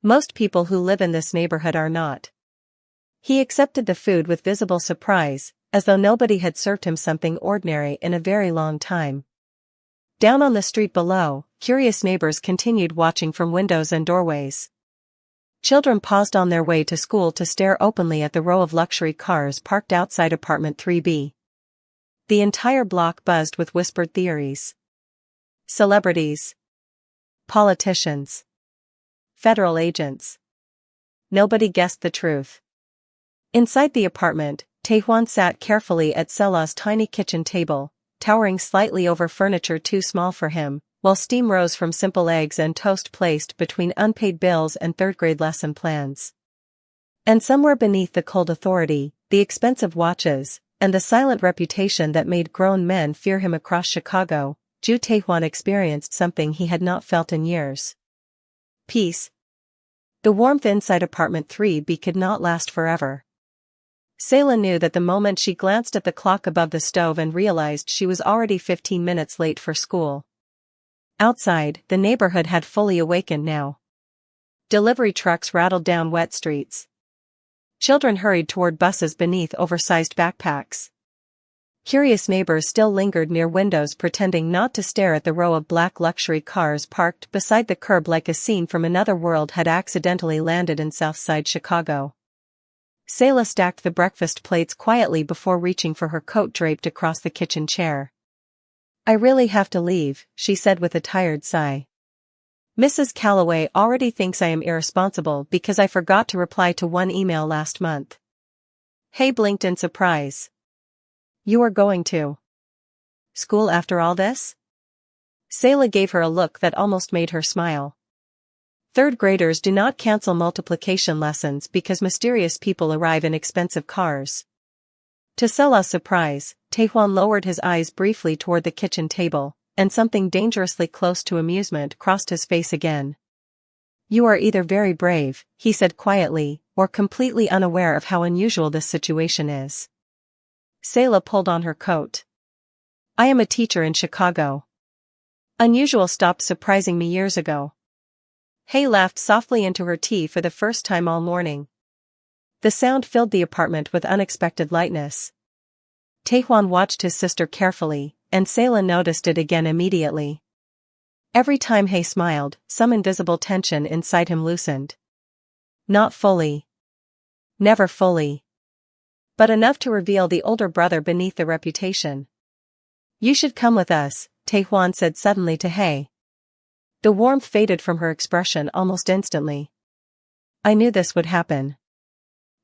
Most people who live in this neighborhood are not. He accepted the food with visible surprise, as though nobody had served him something ordinary in a very long time. Down on the street below, curious neighbors continued watching from windows and doorways. Children paused on their way to school to stare openly at the row of luxury cars parked outside apartment 3B. The entire block buzzed with whispered theories. Celebrities. Politicians. Federal agents. Nobody guessed the truth. Inside the apartment, Taehwan sat carefully at Sela's tiny kitchen table, towering slightly over furniture too small for him, while steam rose from simple eggs and toast placed between unpaid bills and third-grade lesson plans. And somewhere beneath the cold authority, the expensive watches, and the silent reputation that made grown men fear him across Chicago, Ju Taehwan experienced something he had not felt in years. Peace. The warmth inside apartment 3B could not last forever. Sayla knew that the moment she glanced at the clock above the stove and realized she was already 15 minutes late for school. Outside, the neighborhood had fully awakened now. Delivery trucks rattled down wet streets. Children hurried toward buses beneath oversized backpacks. Curious neighbors still lingered near windows pretending not to stare at the row of black luxury cars parked beside the curb like a scene from another world had accidentally landed in Southside Chicago. Sayla stacked the breakfast plates quietly before reaching for her coat draped across the kitchen chair. I really have to leave, she said with a tired sigh. Mrs. Calloway already thinks I am irresponsible because I forgot to reply to one email last month. Hae blinked in surprise. You are going to school after all this? Sayla gave her a look that almost made her smile. Third graders do not cancel multiplication lessons because mysterious people arrive in expensive cars. To Sela's surprise, Taehwan lowered his eyes briefly toward the kitchen table, and something dangerously close to amusement crossed his face again. You are either very brave, he said quietly, or completely unaware of how unusual this situation is. Sayla pulled on her coat. I am a teacher in Chicago. Unusual stopped surprising me years ago. Hae laughed softly into her tea for the first time all morning. The sound filled the apartment with unexpected lightness. Taehwan watched his sister carefully, and Sayla noticed it again immediately. Every time Hay smiled, some invisible tension inside him loosened. Not fully. Never fully. But enough to reveal the older brother beneath the reputation. You should come with us, Taehwan said suddenly to Hay. The warmth faded from her expression almost instantly. I knew this would happen.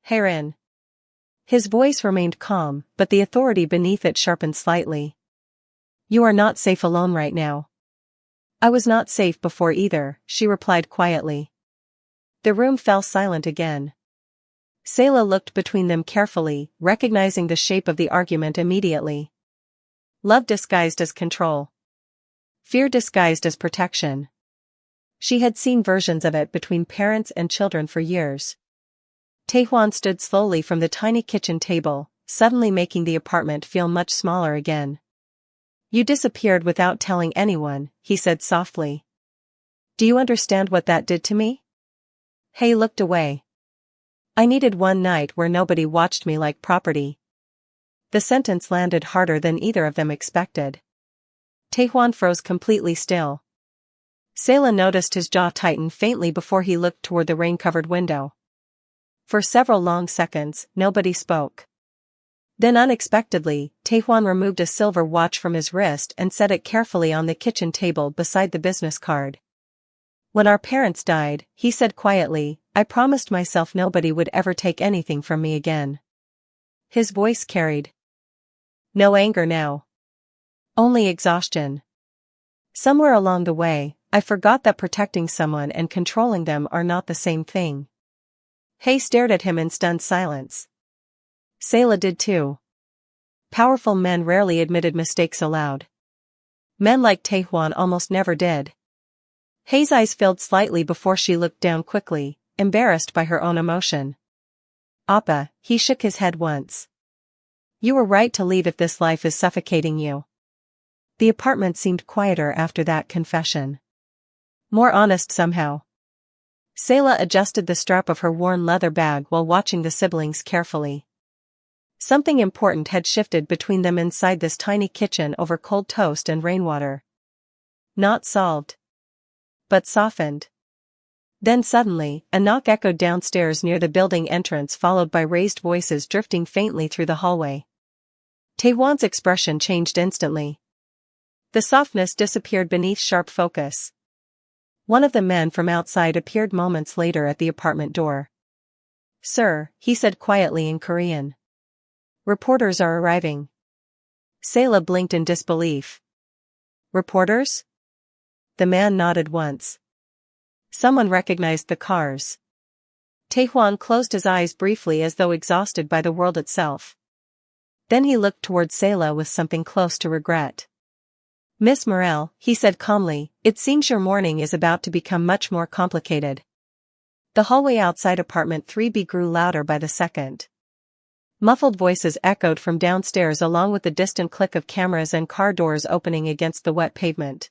Herin. His voice remained calm, but the authority beneath it sharpened slightly. You are not safe alone right now. I was not safe before either, she replied quietly. The room fell silent again. Sayla looked between them carefully, recognizing the shape of the argument immediately. Love disguised as control. Fear disguised as protection. She had seen versions of it between parents and children for years. Taehwan stood slowly from the tiny kitchen table, suddenly making the apartment feel much smaller again. You disappeared without telling anyone, he said softly. Do you understand what that did to me? Hay looked away. I needed one night where nobody watched me like property. The sentence landed harder than either of them expected. Taehwan froze completely still. Sayla noticed his jaw tighten faintly before he looked toward the rain-covered window. For several long seconds, nobody spoke. Then unexpectedly, Taehwan removed a silver watch from his wrist and set it carefully on the kitchen table beside the business card. When our parents died, he said quietly, I promised myself nobody would ever take anything from me again. His voice carried no anger now. Only exhaustion. Somewhere along the way, I forgot that protecting someone and controlling them are not the same thing. Hay stared at him in stunned silence. Sayla did too. Powerful men rarely admitted mistakes aloud. Men like Taehwan almost never did. Hay's eyes filled slightly before she looked down quickly, embarrassed by her own emotion. Appa, he shook his head once. You were right to leave if this life is suffocating you. The apartment seemed quieter after that confession. More honest somehow. Sayla adjusted the strap of her worn leather bag while watching the siblings carefully. Something important had shifted between them inside this tiny kitchen over cold toast and rainwater. Not solved, but softened. Then suddenly, a knock echoed downstairs near the building entrance, followed by raised voices drifting faintly through the hallway. Taehwan's expression changed instantly. The softness disappeared beneath sharp focus. One of the men from outside appeared moments later at the apartment door. Sir, he said quietly in Korean. Reporters are arriving. Sayla blinked in disbelief. Reporters? The man nodded once. Someone recognized the cars. Taehwan closed his eyes briefly as though exhausted by the world itself. Then he looked toward Sayla with something close to regret. Miss Morel, he said calmly, it seems your morning is about to become much more complicated. The hallway outside apartment 3B grew louder by the second. Muffled voices echoed from downstairs along with the distant click of cameras and car doors opening against the wet pavement.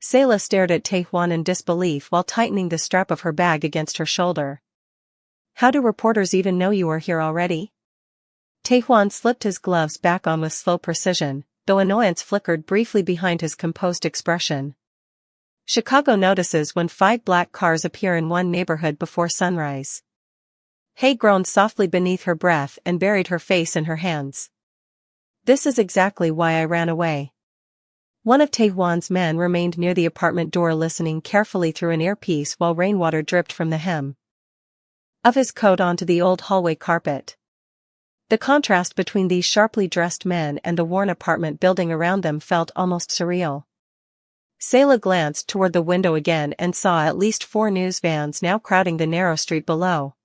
Sayla stared at Taehwan in disbelief while tightening the strap of her bag against her shoulder. How do reporters even know you are here already? Taehwan slipped his gloves back on with slow precision, though annoyance flickered briefly behind his composed expression. Chicago notices when 5 black cars appear in one neighborhood before sunrise. Hay groaned softly beneath her breath and buried her face in her hands. This is exactly why I ran away. One of Taehwan's men remained near the apartment door listening carefully through an earpiece while rainwater dripped from the hem of his coat onto the old hallway carpet. The contrast between these sharply dressed men and the worn apartment building around them felt almost surreal. Sayla glanced toward the window again and saw at least 4 news vans now crowding the narrow street below.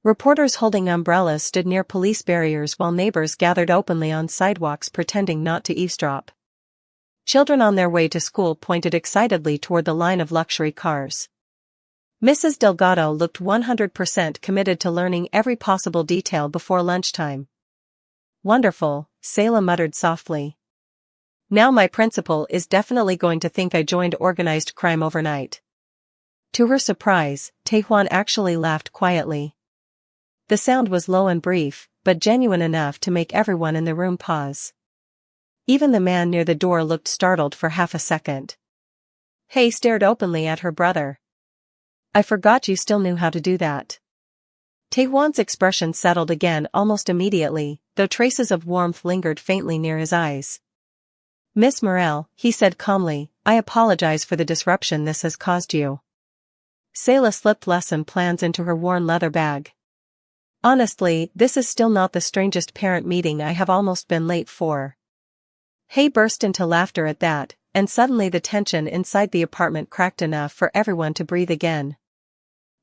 Reporters holding umbrellas stood near police barriers while neighbors gathered openly on sidewalks pretending not to eavesdrop. Children on their way to school pointed excitedly toward the line of luxury cars. Mrs. Delgado looked 100% committed to learning every possible detail before lunchtime. Wonderful, Sayla muttered softly. Now my principal is definitely going to think I joined organized crime overnight. To her surprise, Taehwan actually laughed quietly. The sound was low and brief, but genuine enough to make everyone in the room pause. Even the man near the door looked startled for half a second. Hei stared openly at her brother. I forgot you still knew how to do that. Taehwan's expression settled again almost immediately, though traces of warmth lingered faintly near his eyes. Miss Morel, he said calmly, I apologize for the disruption this has caused you. Sayla slipped lesson plans into her worn leather bag. Honestly, this is still not the strangest parent meeting I have almost been late for. Hei burst into laughter at that, and suddenly the tension inside the apartment cracked enough for everyone to breathe again.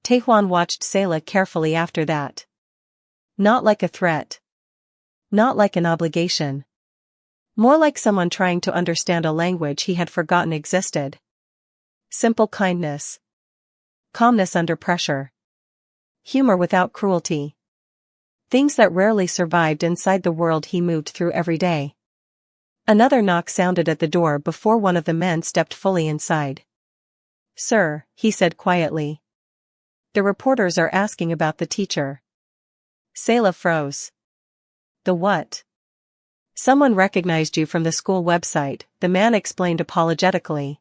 Taehwan watched Sayla carefully after that. Not like a threat. Not like an obligation. More like someone trying to understand a language he had forgotten existed. Simple kindness. Calmness under pressure. Humor without cruelty. Things that rarely survived inside the world he moved through every day. Another knock sounded at the door before one of the men stepped fully inside. Sir, he said quietly. The reporters are asking about the teacher. Sayla froze. The what? Someone recognized you from the school website, the man explained apologetically.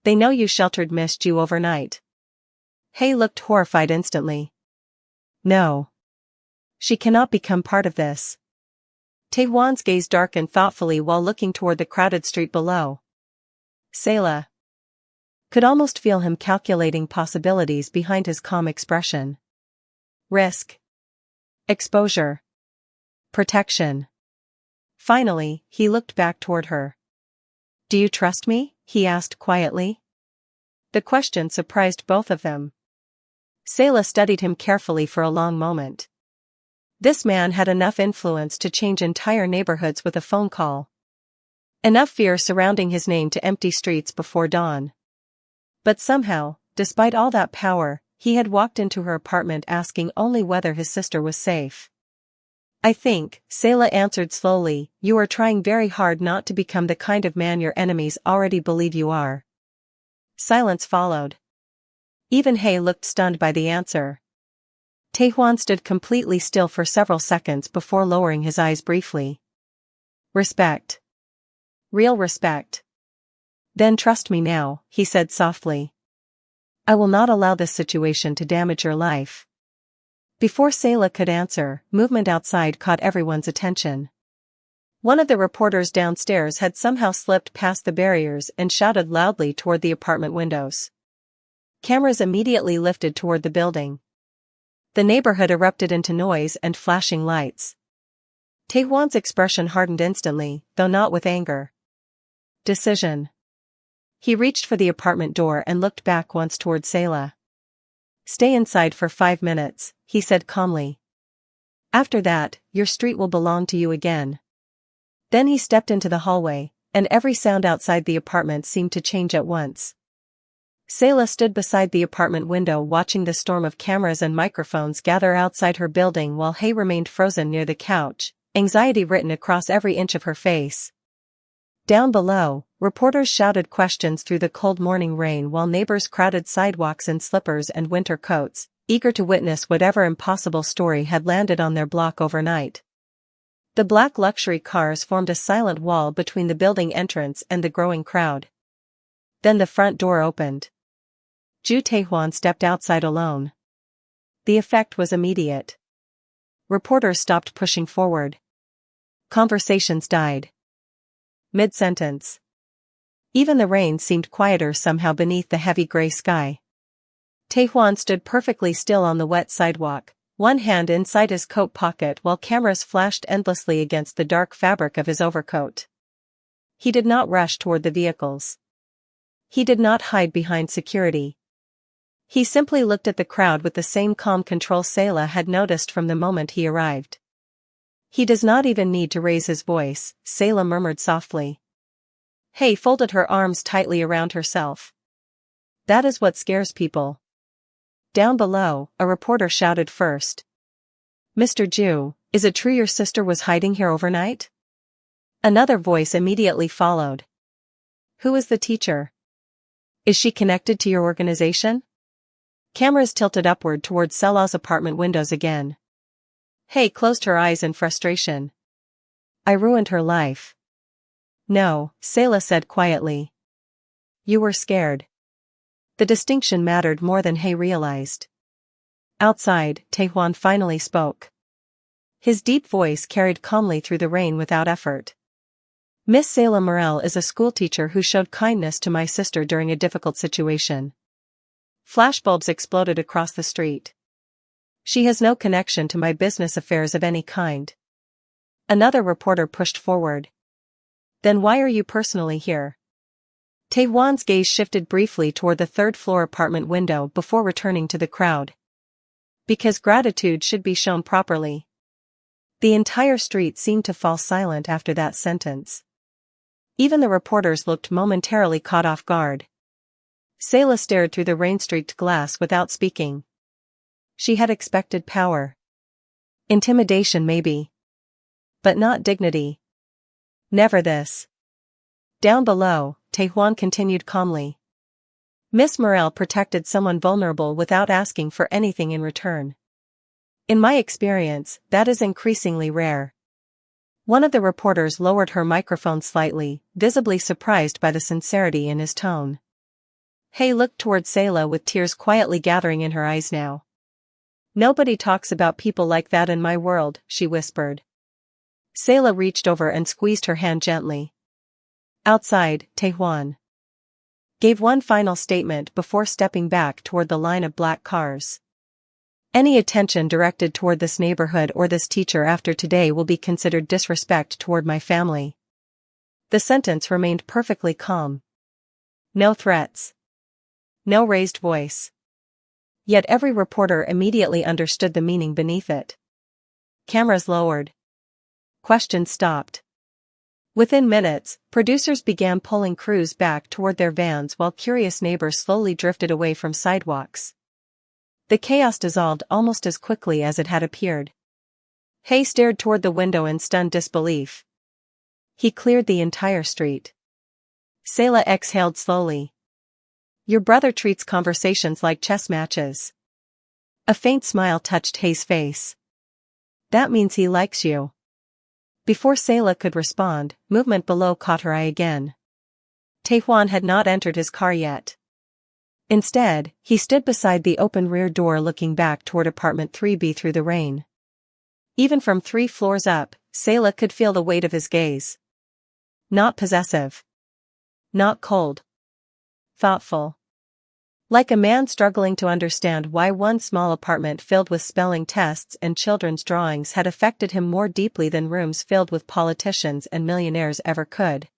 They know you sheltered Miss Ju overnight. Hei looked horrified instantly. No. She cannot become part of this. Taehwan's gaze darkened thoughtfully while looking toward the crowded street below. Sayla could almost feel him calculating possibilities behind his calm expression. Risk. Exposure. Protection. Finally, he looked back toward her. Do you trust me? He asked quietly. The question surprised both of them. Sayla studied him carefully for a long moment. This man had enough influence to change entire neighborhoods with a phone call. Enough fear surrounding his name to empty streets before dawn. But somehow, despite all that power, he had walked into her apartment asking only whether his sister was safe. I think, Sayla answered slowly, you are trying very hard not to become the kind of man your enemies already believe you are. Silence followed. Even Hei looked stunned by the answer. Taehwan stood completely still for several seconds before lowering his eyes briefly. Respect. Real respect. Then trust me now, he said softly. I will not allow this situation to damage your life. Before Sayla could answer, movement outside caught everyone's attention. One of the reporters downstairs had somehow slipped past the barriers and shouted loudly toward the apartment windows. Cameras immediately lifted toward the building. The neighborhood erupted into noise and flashing lights. Taehwan's expression hardened instantly, though not with anger. Decision. He reached for the apartment door and looked back once toward Sayla. Stay inside for 5 minutes, he said calmly. After that, your street will belong to you again. Then he stepped into the hallway, and every sound outside the apartment seemed to change at once. Sayla stood beside the apartment window watching the storm of cameras and microphones gather outside her building while Hei remained frozen near the couch, anxiety written across every inch of her face. Down below, reporters shouted questions through the cold morning rain while neighbors crowded sidewalks in slippers and winter coats, eager to witness whatever impossible story had landed on their block overnight. The black luxury cars formed a silent wall between the building entrance and the growing crowd. Then the front door opened. Ju Taehwan stepped outside alone. The effect was immediate. Reporters stopped pushing forward. Conversations died. Mid-sentence. Even the rain seemed quieter somehow beneath the heavy gray sky. Taehwan stood perfectly still on the wet sidewalk, one hand inside his coat pocket while cameras flashed endlessly against the dark fabric of his overcoat. He did not rush toward the vehicles. He did not hide behind security. He simply looked at the crowd with the same calm control Sayla had noticed from the moment he arrived. He does not even need to raise his voice, Sayla murmured softly. Hei folded her arms tightly around herself. That is what scares people. Down below, a reporter shouted first. Mr. Ju, is it true your sister was hiding here overnight? Another voice immediately followed. Who is the teacher? Is she connected to your organization? Cameras tilted upward toward Sela's apartment windows again. Hei closed her eyes in frustration. I ruined her life. No, Sayla said quietly. You were scared. The distinction mattered more than Hay realized. Outside, Taehwan finally spoke. His deep voice carried calmly through the rain without effort. Miss Sayla Morel is a schoolteacher who showed kindness to my sister during a difficult situation. Flashbulbs exploded across the street. She has no connection to my business affairs of any kind. Another reporter pushed forward. Then why are you personally here? Taehwan's gaze shifted briefly toward the third-floor apartment window before returning to the crowd. Because gratitude should be shown properly. The entire street seemed to fall silent after that sentence. Even the reporters looked momentarily caught off guard. Sayla stared through the rain-streaked glass without speaking. She had expected power. Intimidation maybe. But not dignity. Never this. Down below, Taehwan continued calmly. Miss Morel protected someone vulnerable without asking for anything in return. In my experience, that is increasingly rare. One of the reporters lowered her microphone slightly, visibly surprised by the sincerity in his tone. Hay looked toward Sayla with tears quietly gathering in her eyes now. Nobody talks about people like that in my world, she whispered. Sayla reached over and squeezed her hand gently. Outside, Taehwan gave one final statement before stepping back toward the line of black cars. Any attention directed toward this neighborhood or this teacher after today will be considered disrespect toward my family. The sentence remained perfectly calm. No threats. No raised voice. Yet every reporter immediately understood the meaning beneath it. Cameras lowered. Questions stopped. Within minutes, producers began pulling crews back toward their vans while curious neighbors slowly drifted away from sidewalks. The chaos dissolved almost as quickly as it had appeared. Hay stared toward the window in stunned disbelief. He cleared the entire street. Sayla exhaled slowly. Your brother treats conversations like chess matches. A faint smile touched Hay's face. That means he likes you. Before Sayla could respond, movement below caught her eye again. Taehwan had not entered his car yet. Instead, he stood beside the open rear door looking back toward apartment 3B through the rain. Even from 3 floors up, Sayla could feel the weight of his gaze. Not possessive. Not cold. Thoughtful. Like a man struggling to understand why one small apartment filled with spelling tests and children's drawings had affected him more deeply than rooms filled with politicians and millionaires ever could.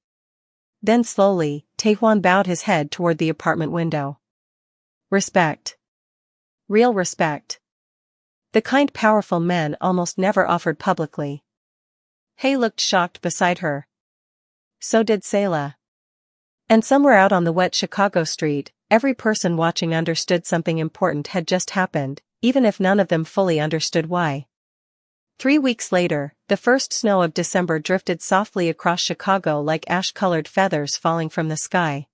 Then slowly, Taehwan bowed his head toward the apartment window. Respect. Real respect. The kind powerful men almost never offered publicly. Hay looked shocked beside her. So did Sayla. And somewhere out on the wet Chicago street, every person watching understood something important had just happened, even if none of them fully understood why. 3 weeks later, the first snow of December drifted softly across Chicago like ash-colored feathers falling from the sky.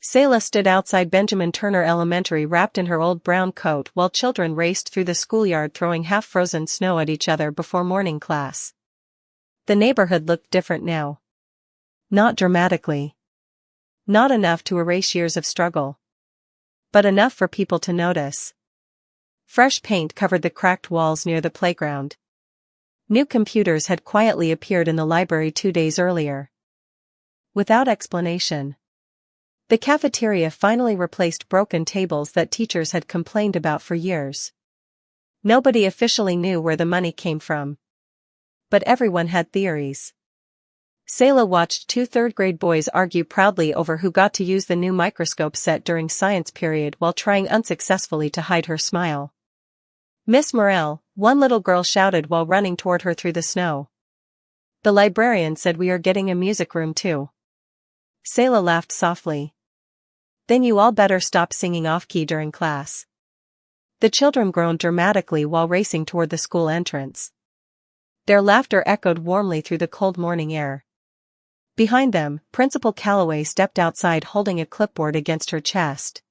Sayla stood outside Benjamin Turner Elementary wrapped in her old brown coat while children raced through the schoolyard throwing half-frozen snow at each other before morning class. The neighborhood looked different now. Not dramatically. Not enough to erase years of struggle. But enough for people to notice. Fresh paint covered the cracked walls near the playground. New computers had quietly appeared in the library 2 days earlier. Without explanation. The cafeteria finally replaced broken tables that teachers had complained about for years. Nobody officially knew where the money came from. But everyone had theories. Sayla watched 2 third-grade boys argue proudly over who got to use the new microscope set during science period while trying unsuccessfully to hide her smile. Miss Morel, one little girl shouted while running toward her through the snow. The librarian said we are getting a music room too. Sayla laughed softly. Then you all better stop singing off-key during class. The children groaned dramatically while racing toward the school entrance. Their laughter echoed warmly through the cold morning air. Behind them, Principal Calloway stepped outside holding a clipboard against her chest.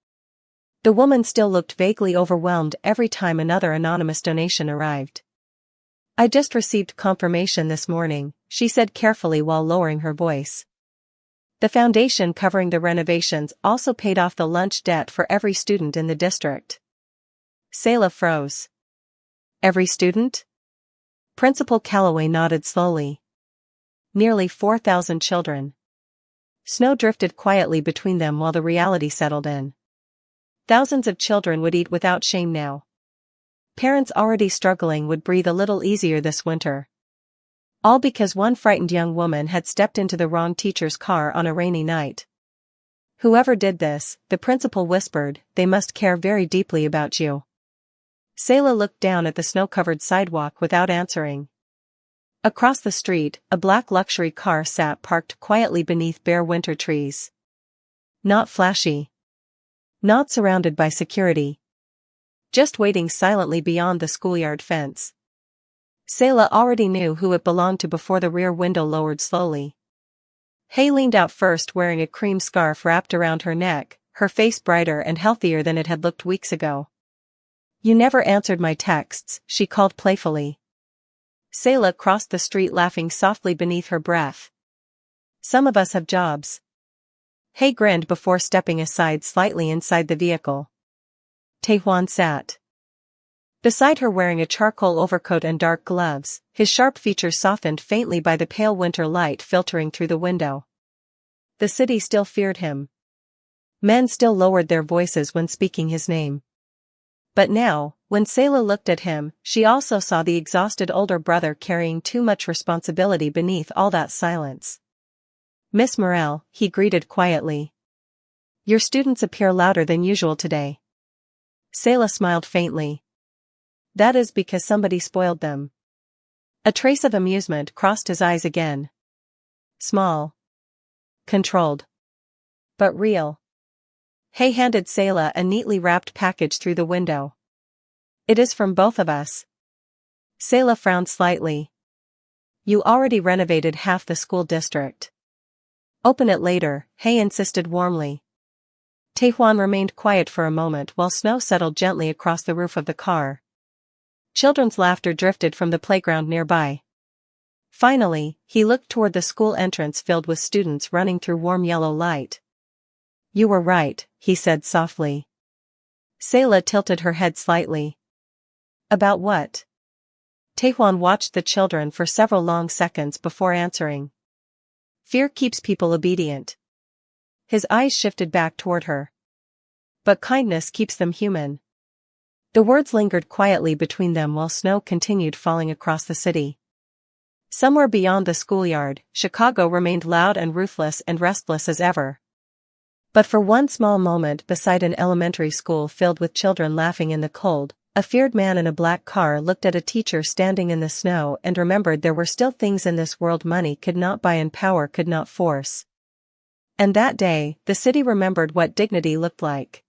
The woman still looked vaguely overwhelmed every time another anonymous donation arrived. I just received confirmation this morning, she said carefully while lowering her voice. The foundation covering the renovations also paid off the lunch debt for every student in the district. Selah froze. Every student? Principal Calloway nodded slowly. Nearly 4,000 children. Snow drifted quietly between them while the reality settled in. Thousands of children would eat without shame now. Parents already struggling would breathe a little easier this winter. All because one frightened young woman had stepped into the wrong teacher's car on a rainy night. Whoever did this, the principal whispered, they must care very deeply about you. Selah looked down at the snow-covered sidewalk without answering. Across the street, a black luxury car sat parked quietly beneath bare winter trees. Not flashy. Not surrounded by security. Just waiting silently beyond the schoolyard fence. Selah already knew who it belonged to before the rear window lowered slowly. Hay leaned out first wearing a cream scarf wrapped around her neck, her face brighter and healthier than it had looked weeks ago. You never answered my texts, she called playfully. Selah crossed the street laughing softly beneath her breath. Some of us have jobs. Hay grinned before stepping aside slightly inside the vehicle. Taehwan sat beside her wearing a charcoal overcoat and dark gloves, his sharp features softened faintly by the pale winter light filtering through the window. The city still feared him. Men still lowered their voices when speaking his name. But now, when Selah looked at him, she also saw the exhausted older brother carrying too much responsibility beneath all that silence. Miss Morel, he greeted quietly. Your students appear louder than usual today. Selah smiled faintly. That is because somebody spoiled them. A trace of amusement crossed his eyes again. Small. Controlled. But real. Hay handed Selah a neatly wrapped package through the window. It is from both of us. Selah frowned slightly. You already renovated half the school district. Open it later, Hay insisted warmly. Taehwan remained quiet for a moment while snow settled gently across the roof of the car. Children's laughter drifted from the playground nearby. Finally, he looked toward the school entrance filled with students running through warm yellow light. You were right, he said softly. Selah tilted her head slightly. About what? Taehwan watched the children for several long seconds before answering. Fear keeps people obedient. His eyes shifted back toward her. But kindness keeps them human. The words lingered quietly between them while snow continued falling across the city. Somewhere beyond the schoolyard, Chicago remained loud and ruthless and restless as ever. But for one small moment beside an elementary school filled with children laughing in the cold, a feared man in a black car looked at a teacher standing in the snow and remembered there were still things in this world money could not buy and power could not force. And that day, the city remembered what dignity looked like.